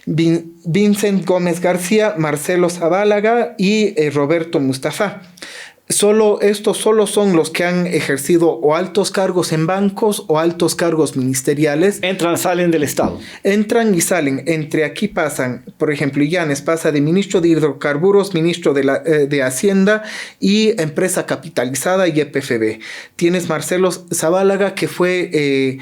Vincent Gómez García, Marcelo Zabálaga y Roberto Mustafa. Estos solo son los que han ejercido o altos cargos en bancos o altos cargos ministeriales. Entran, salen del Estado. Entran y salen. Entre aquí pasan, por ejemplo, Illanes pasa de ministro de Hidrocarburos, ministro de Hacienda y empresa capitalizada y EPFB. Tienes Marcelo Zabálaga, que fue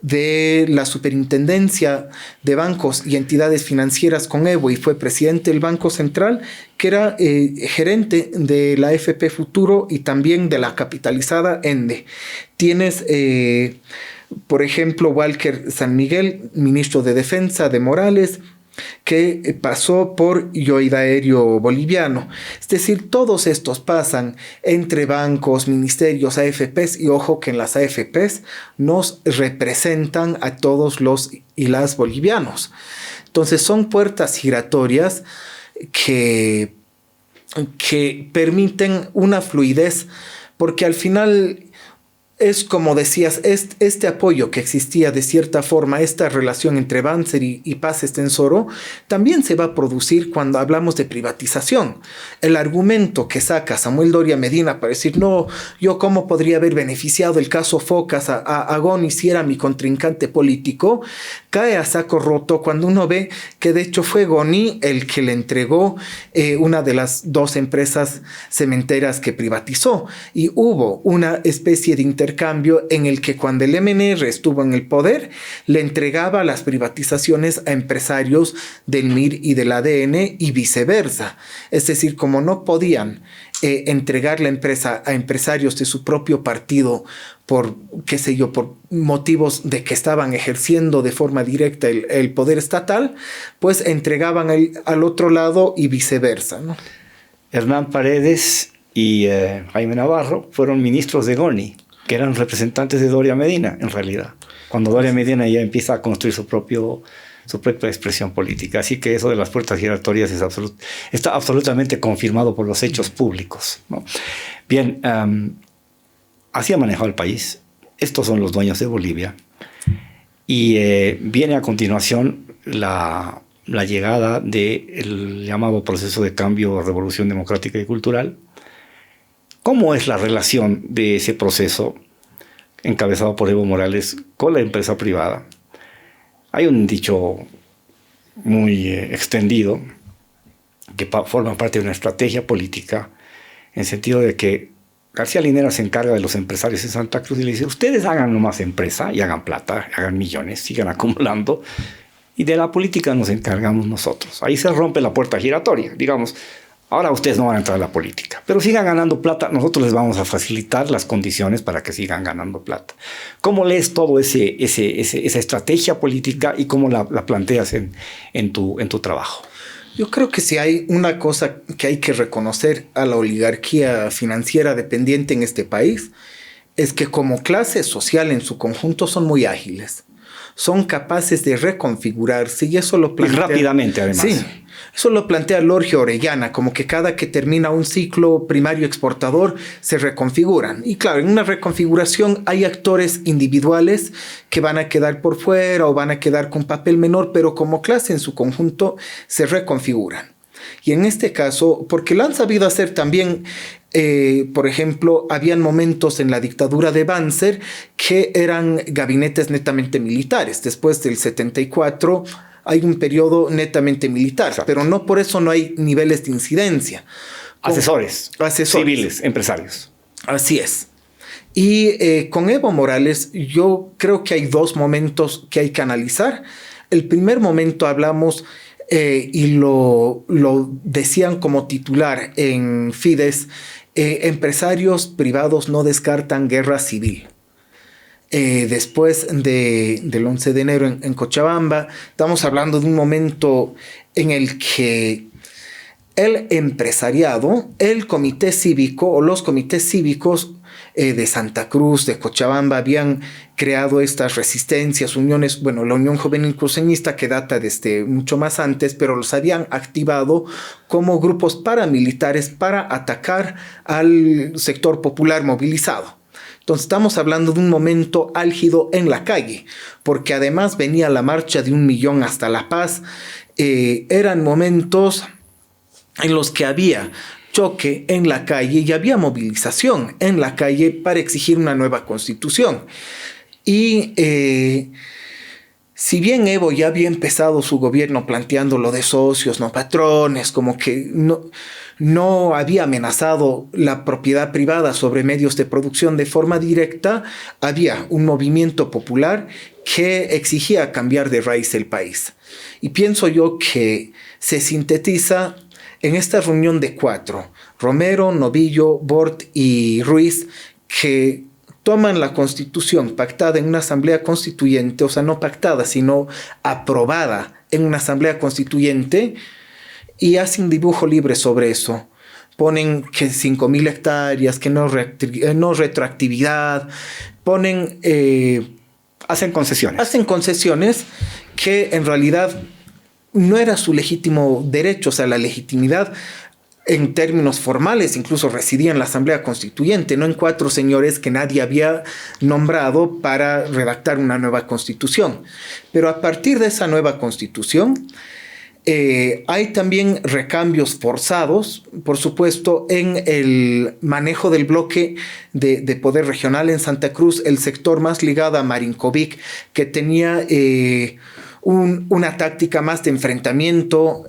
de la Superintendencia de Bancos y Entidades Financieras con Evo y fue presidente del Banco Central, que era gerente de la AFP Futuro y también de la capitalizada ENDE. Tienes, por ejemplo, Walker San Miguel, ministro de Defensa de Morales, que pasó por Yoida Aéreo Boliviano. Es decir, todos estos pasan entre bancos, ministerios, AFPs, y ojo que en las AFPs nos representan a todos los y las bolivianos. Entonces son puertas giratorias que permiten una fluidez, porque al final es como decías, este apoyo que existía de cierta forma, esta relación entre Banzer y Paz Estenssoro, también se va a producir cuando hablamos de privatización. El argumento que saca Samuel Doria Medina para decir, no, yo cómo podría haber beneficiado el caso Focas a Goni si era mi contrincante político, cae a saco roto cuando uno ve que de hecho fue Goni el que le entregó una de las dos empresas cementeras que privatizó, y hubo una especie de intercambio en el que cuando el MNR estuvo en el poder le entregaba las privatizaciones a empresarios del MIR y del ADN y viceversa. Es decir, como no podían entregar la empresa a empresarios de su propio partido por, qué sé yo, por motivos de que estaban ejerciendo de forma directa el poder estatal, pues entregaban al otro lado y viceversa, ¿no? Hernán Paredes y Jaime Navarro fueron ministros de Goni, que eran representantes de Doria Medina, en realidad. Cuando Doria Medina ya empieza a construir su propia expresión política. Así que eso de las puertas giratorias está absolutamente confirmado por los hechos públicos, ¿no? Bien, así ha manejado el país. Estos son los dueños de Bolivia. Y viene a continuación la llegada del llamado proceso de cambio, revolución democrática y cultural. ¿Cómo es la relación de ese proceso encabezado por Evo Morales con la empresa privada? Hay un dicho muy extendido que forma parte de una estrategia política, en sentido de que García Linera se encarga de los empresarios en Santa Cruz y le dice: ustedes hagan nomás empresa y hagan plata, hagan millones, sigan acumulando, y de la política nos encargamos nosotros. Ahí se rompe la puerta giratoria, digamos. Ahora ustedes no van a entrar a la política, pero sigan ganando plata, nosotros les vamos a facilitar las condiciones para que sigan ganando plata. ¿Cómo lees todo esa estrategia política y cómo la planteas en tu trabajo? Yo creo que si hay una cosa que hay que reconocer a la oligarquía financiera dependiente en este país, es que como clase social en su conjunto son muy ágiles. Son capaces de reconfigurarse, y eso lo plantea... Y rápidamente, además. Sí, eso lo plantea Lorgio Orellana, como que cada que termina un ciclo primario exportador se reconfiguran. Y claro, en una reconfiguración hay actores individuales que van a quedar por fuera o van a quedar con papel menor, pero como clase en su conjunto se reconfiguran. Y en este caso, porque lo han sabido hacer también... por ejemplo, habían momentos en la dictadura de Banzer que eran gabinetes netamente militares. Después del 74 hay un periodo netamente militar. Exacto. Pero no por eso no hay niveles de incidencia. Asesores civiles, empresarios. Así es. Y con Evo Morales yo creo que hay dos momentos que hay que analizar. El primer momento hablamos... y lo decían como titular en Fides, empresarios privados no descartan guerra civil. Después del 11 de enero en Cochabamba, estamos hablando de un momento en el que el empresariado, el comité cívico o los comités cívicos de Santa Cruz, de Cochabamba, habían creado estas resistencias, uniones, bueno, la Unión Juvenil Cruceñista, que data desde mucho más antes, pero los habían activado como grupos paramilitares para atacar al sector popular movilizado. Entonces estamos hablando de un momento álgido en la calle, porque además venía la marcha de 1 millón hasta La Paz. Eran momentos en los que había choque en la calle y había movilización en la calle para exigir una nueva constitución. Y si bien Evo ya había empezado su gobierno planteando lo de socios, no patrones, como que no había amenazado la propiedad privada sobre medios de producción de forma directa, había un movimiento popular que exigía cambiar de raíz el país. Y pienso yo que se sintetiza en esta reunión de 4, Romero, Novillo, Bort y Ruiz, que toman la Constitución pactada en una asamblea constituyente, o sea, no pactada, sino aprobada en una asamblea constituyente, y hacen dibujo libre sobre eso. Ponen que 5.000 hectáreas, que no retroactividad, ponen... hacen concesiones. Hacen concesiones que en realidad no era su legítimo derecho, o sea, la legitimidad en términos formales incluso residía en la Asamblea Constituyente, no en 4 señores que nadie había nombrado para redactar una nueva constitución. Pero a partir de esa nueva constitución hay también recambios forzados, por supuesto, en el manejo del bloque de poder regional en Santa Cruz, el sector más ligado a Marinkovic, que tenía una táctica más de enfrentamiento,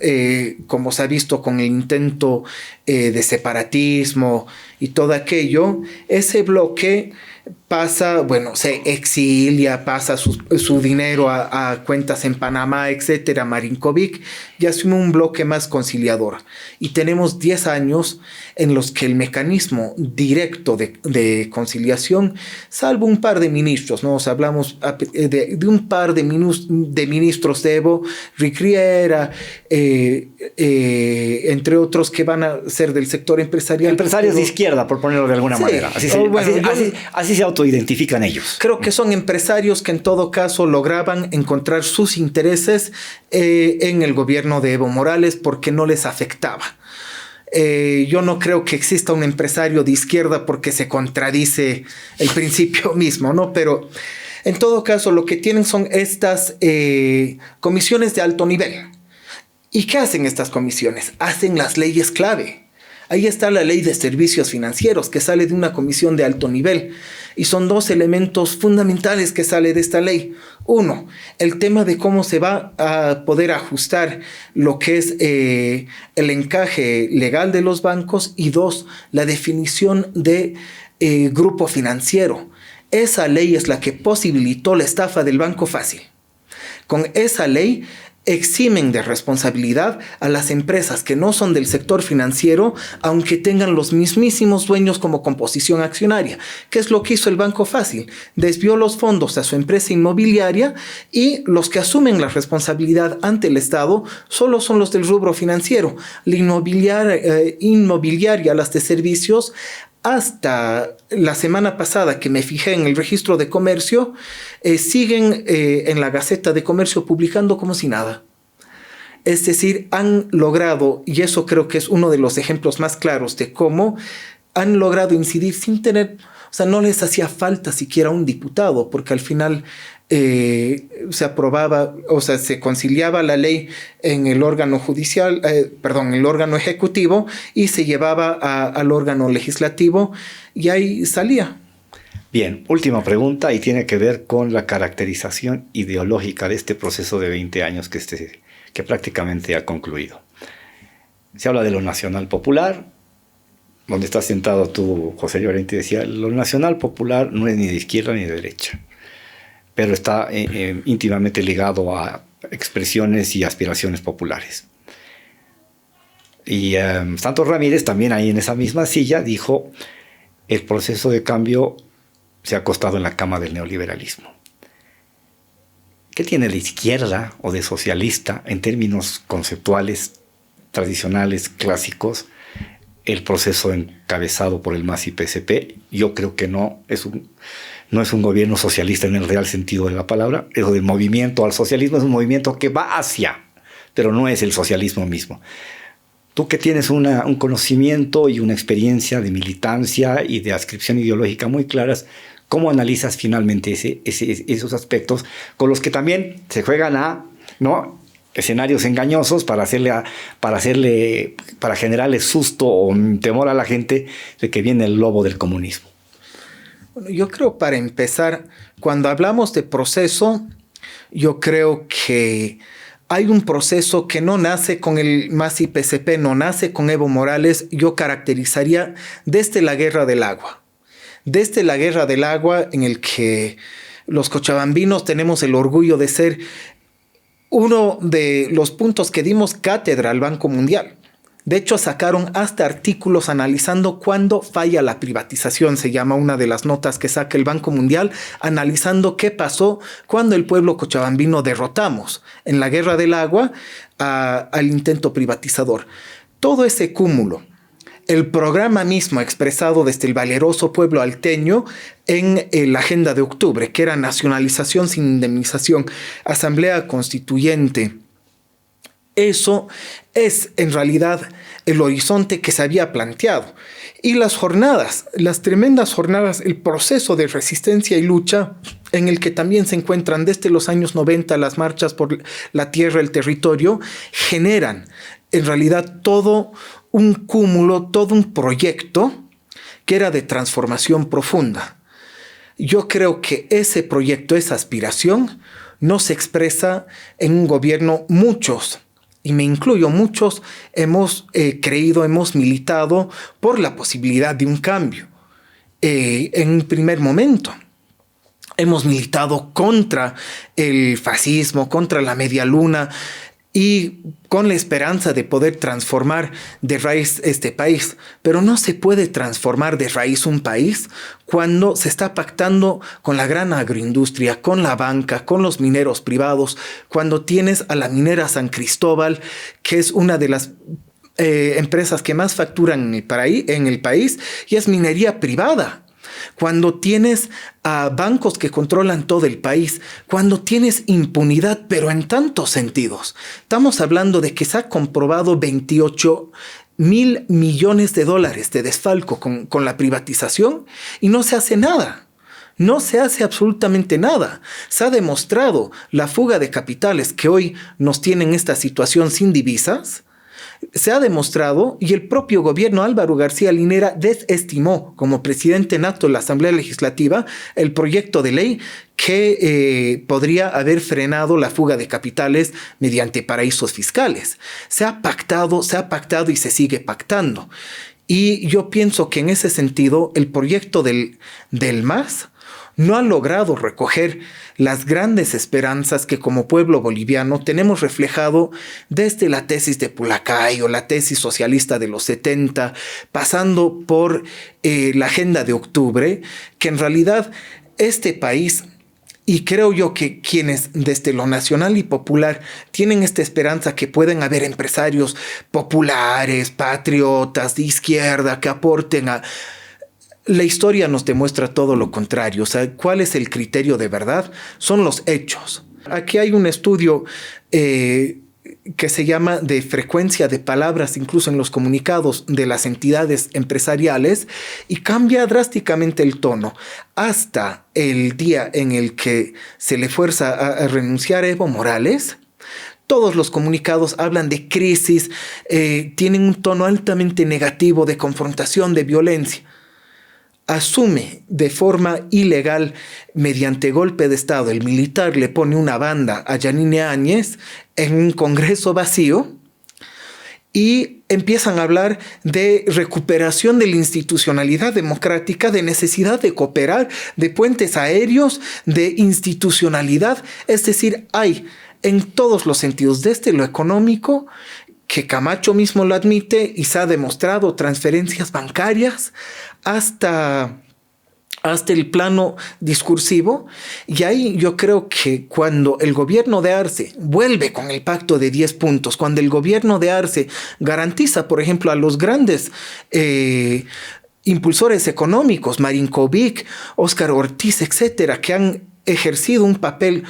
como se ha visto con el intento de separatismo y todo aquello. Ese bloque pasa, bueno, se exilia, pasa su dinero a cuentas en Panamá, etcétera, Marinkovic, y asume un bloque más conciliador. Y tenemos 10 años en los que el mecanismo directo de conciliación, salvo un par de ministros, ¿no? O sea, hablamos de un par de ministros de Evo, Ricriera, entre otros que van a ser del sector empresarial. Empresarios de izquierda, por ponerlo de alguna manera. Así se autoidentifican ellos. Creo que son empresarios que en todo caso lograban encontrar sus intereses en el gobierno de Evo Morales porque no les afectaba. Yo no creo que exista un empresario de izquierda porque se contradice el principio mismo, ¿no? Pero en todo caso lo que tienen son estas comisiones de alto nivel. ¿Y qué hacen estas comisiones? Hacen las leyes clave. Ahí está la ley de servicios financieros que sale de una comisión de alto nivel. Y son 2 elementos fundamentales que sale de esta ley. 1, el tema de cómo se va a poder ajustar lo que es el encaje legal de los bancos. Y 2, la definición de grupo financiero. Esa ley es la que posibilitó la estafa del Banco Fácil. Con esa ley eximen de responsabilidad a las empresas que no son del sector financiero, aunque tengan los mismísimos dueños como composición accionaria. ¿Qué es lo que hizo el Banco Fácil? Desvió los fondos a su empresa inmobiliaria y los que asumen la responsabilidad ante el Estado solo son los del rubro financiero. La inmobiliaria, las de servicios, hasta la semana pasada que me fijé en el registro de comercio, siguen en la Gaceta de Comercio publicando como si nada. Es decir, han logrado, y eso creo que es uno de los ejemplos más claros de cómo han logrado incidir sin tener, o sea, no les hacía falta siquiera un diputado, porque al final se aprobaba, o sea, se conciliaba la ley en el órgano judicial, el órgano ejecutivo, y se llevaba al órgano legislativo y ahí salía. Bien, última pregunta y tiene que ver con la caracterización ideológica de este proceso de 20 años que prácticamente ha concluido. Se habla de lo nacional popular, donde estás sentado tú, José Llorente, decía, lo nacional popular no es ni de izquierda ni de derecha, pero está íntimamente ligado a expresiones y aspiraciones populares. Y Santos Ramírez, también ahí en esa misma silla, dijo, el proceso de cambio se ha acostado en la cama del neoliberalismo. ¿Qué tiene de izquierda o de socialista en términos conceptuales, tradicionales, clásicos, el proceso encabezado por el MAS y PSP? Yo creo que no es un gobierno socialista en el real sentido de la palabra. Eso del movimiento al socialismo es un movimiento que va hacia, pero no es el socialismo mismo. Tú que tienes un conocimiento y una experiencia de militancia y de adscripción ideológica muy claras, ¿cómo analizas finalmente esos aspectos con los que también se juegan a, ¿no?, escenarios engañosos para generarle susto o temor a la gente de que viene el lobo del comunismo? Bueno, yo creo, para empezar, cuando hablamos de proceso, yo creo que hay un proceso que no nace con el MAS y PSP, no nace con Evo Morales. Yo caracterizaría desde la Guerra del Agua. Desde la Guerra del Agua, en el que los cochabambinos tenemos el orgullo de ser uno de los puntos que dimos cátedra al Banco Mundial. De hecho, sacaron hasta artículos analizando cuándo falla la privatización. Se llama una de las notas que saca el Banco Mundial, analizando qué pasó cuando el pueblo cochabambino derrotamos en la Guerra del Agua al intento privatizador. Todo ese cúmulo, el programa mismo expresado desde el valeroso pueblo alteño en la Agenda de Octubre, que era nacionalización sin indemnización, asamblea constituyente. Eso es en realidad el horizonte que se había planteado. Y las jornadas, las tremendas jornadas, el proceso de resistencia y lucha en el que también se encuentran desde los años 90 las marchas por la tierra, el territorio, generan en realidad todo un cúmulo, todo un proyecto que era de transformación profunda. Yo creo que ese proyecto, esa aspiración, no se expresa en un gobierno. Muchos, y me incluyo, muchos hemos creído, hemos militado por la posibilidad de un cambio. En un primer momento hemos militado contra el fascismo, contra la media luna, y con la esperanza de poder transformar de raíz este país. Pero no se puede transformar de raíz un país cuando se está pactando con la gran agroindustria, con la banca, con los mineros privados, cuando tienes a la minera San Cristóbal, que es una de las empresas que más facturan en el país, y es minería privada. Cuando tienes a bancos que controlan todo el país, cuando tienes impunidad, pero en tantos sentidos. Estamos hablando de que se ha comprobado 28.000 millones de dólares de desfalco con la privatización y no se hace nada. No se hace absolutamente nada. Se ha demostrado la fuga de capitales que hoy nos tiene en esta situación sin divisas. Se ha demostrado, y el propio gobierno Álvaro García Linera desestimó como presidente nato de la Asamblea Legislativa el proyecto de ley que podría haber frenado la fuga de capitales mediante paraísos fiscales. Se ha pactado y se sigue pactando. Y yo pienso que en ese sentido el proyecto del MAS no ha logrado recoger las grandes esperanzas que como pueblo boliviano tenemos reflejado desde la tesis de Pulacay o la tesis socialista de los 70, pasando por la Agenda de Octubre, que en realidad este país, y creo yo que quienes desde lo nacional y popular tienen esta esperanza que pueden haber empresarios populares, patriotas, de izquierda, que aporten a... La historia nos demuestra todo lo contrario. O sea, ¿cuál es el criterio de verdad? Son los hechos. Aquí hay un estudio que se llama de frecuencia de palabras, incluso en los comunicados de las entidades empresariales, y cambia drásticamente el tono. Hasta el día en el que se le fuerza a renunciar a Evo Morales, todos los comunicados hablan de crisis, tienen un tono altamente negativo, de confrontación, de violencia. Asume de forma ilegal, mediante golpe de Estado, el militar le pone una banda a Yanine Áñez en un congreso vacío y empiezan a hablar de recuperación de la institucionalidad democrática, de necesidad de cooperar, de puentes aéreos, de institucionalidad. Es decir, hay en todos los sentidos, desde lo económico, que Camacho mismo lo admite y se ha demostrado, transferencias bancarias, hasta el plano discursivo. Y ahí yo creo que cuando el gobierno de Arce vuelve con el pacto de 10 puntos, cuando el gobierno de Arce garantiza, por ejemplo, a los grandes impulsores económicos, Marinkovic, Óscar Ortiz, etcétera, que han ejercido un papel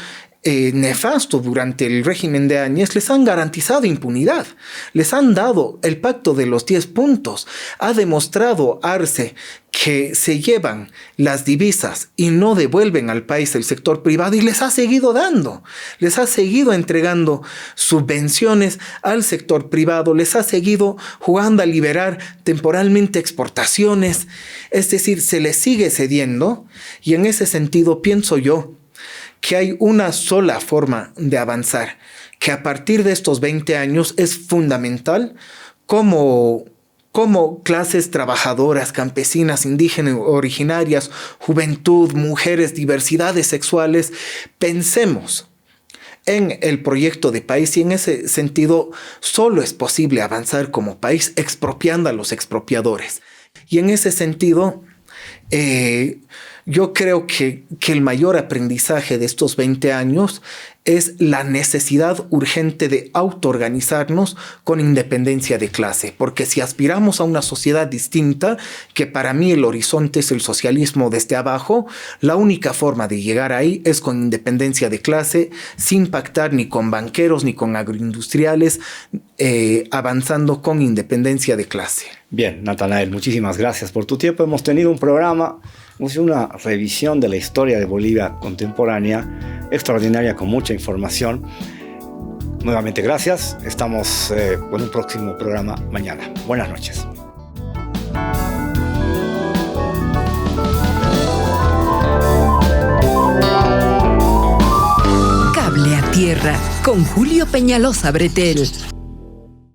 nefasto durante el régimen de Áñez, les han garantizado impunidad, les han dado el pacto de los 10 puntos, ha demostrado Arce que se llevan las divisas y no devuelven al país el sector privado, y les ha seguido dando, les ha seguido entregando subvenciones al sector privado, les ha seguido jugando a liberar temporalmente exportaciones, es decir, se les sigue cediendo. Y en ese sentido pienso yo que hay una sola forma de avanzar, que a partir de estos 20 años es fundamental como clases trabajadoras, campesinas, indígenas, originarias, juventud, mujeres, diversidades sexuales, pensemos en el proyecto de país, y en ese sentido solo es posible avanzar como país expropiando a los expropiadores. Y en ese sentido, yo creo que el mayor aprendizaje de estos 20 años es la necesidad urgente de autoorganizarnos con independencia de clase, porque si aspiramos a una sociedad distinta, que para mí el horizonte es el socialismo desde abajo, la única forma de llegar ahí es con independencia de clase, sin pactar ni con banqueros ni con agroindustriales, avanzando con independencia de clase. Bien, Natanael, muchísimas gracias por tu tiempo. Hemos tenido un programa, una revisión de la historia de Bolivia contemporánea, extraordinaria, con mucha información. Nuevamente gracias. Estamos con un próximo programa mañana. Buenas noches. tierra con Julio Peñalosa Bretel.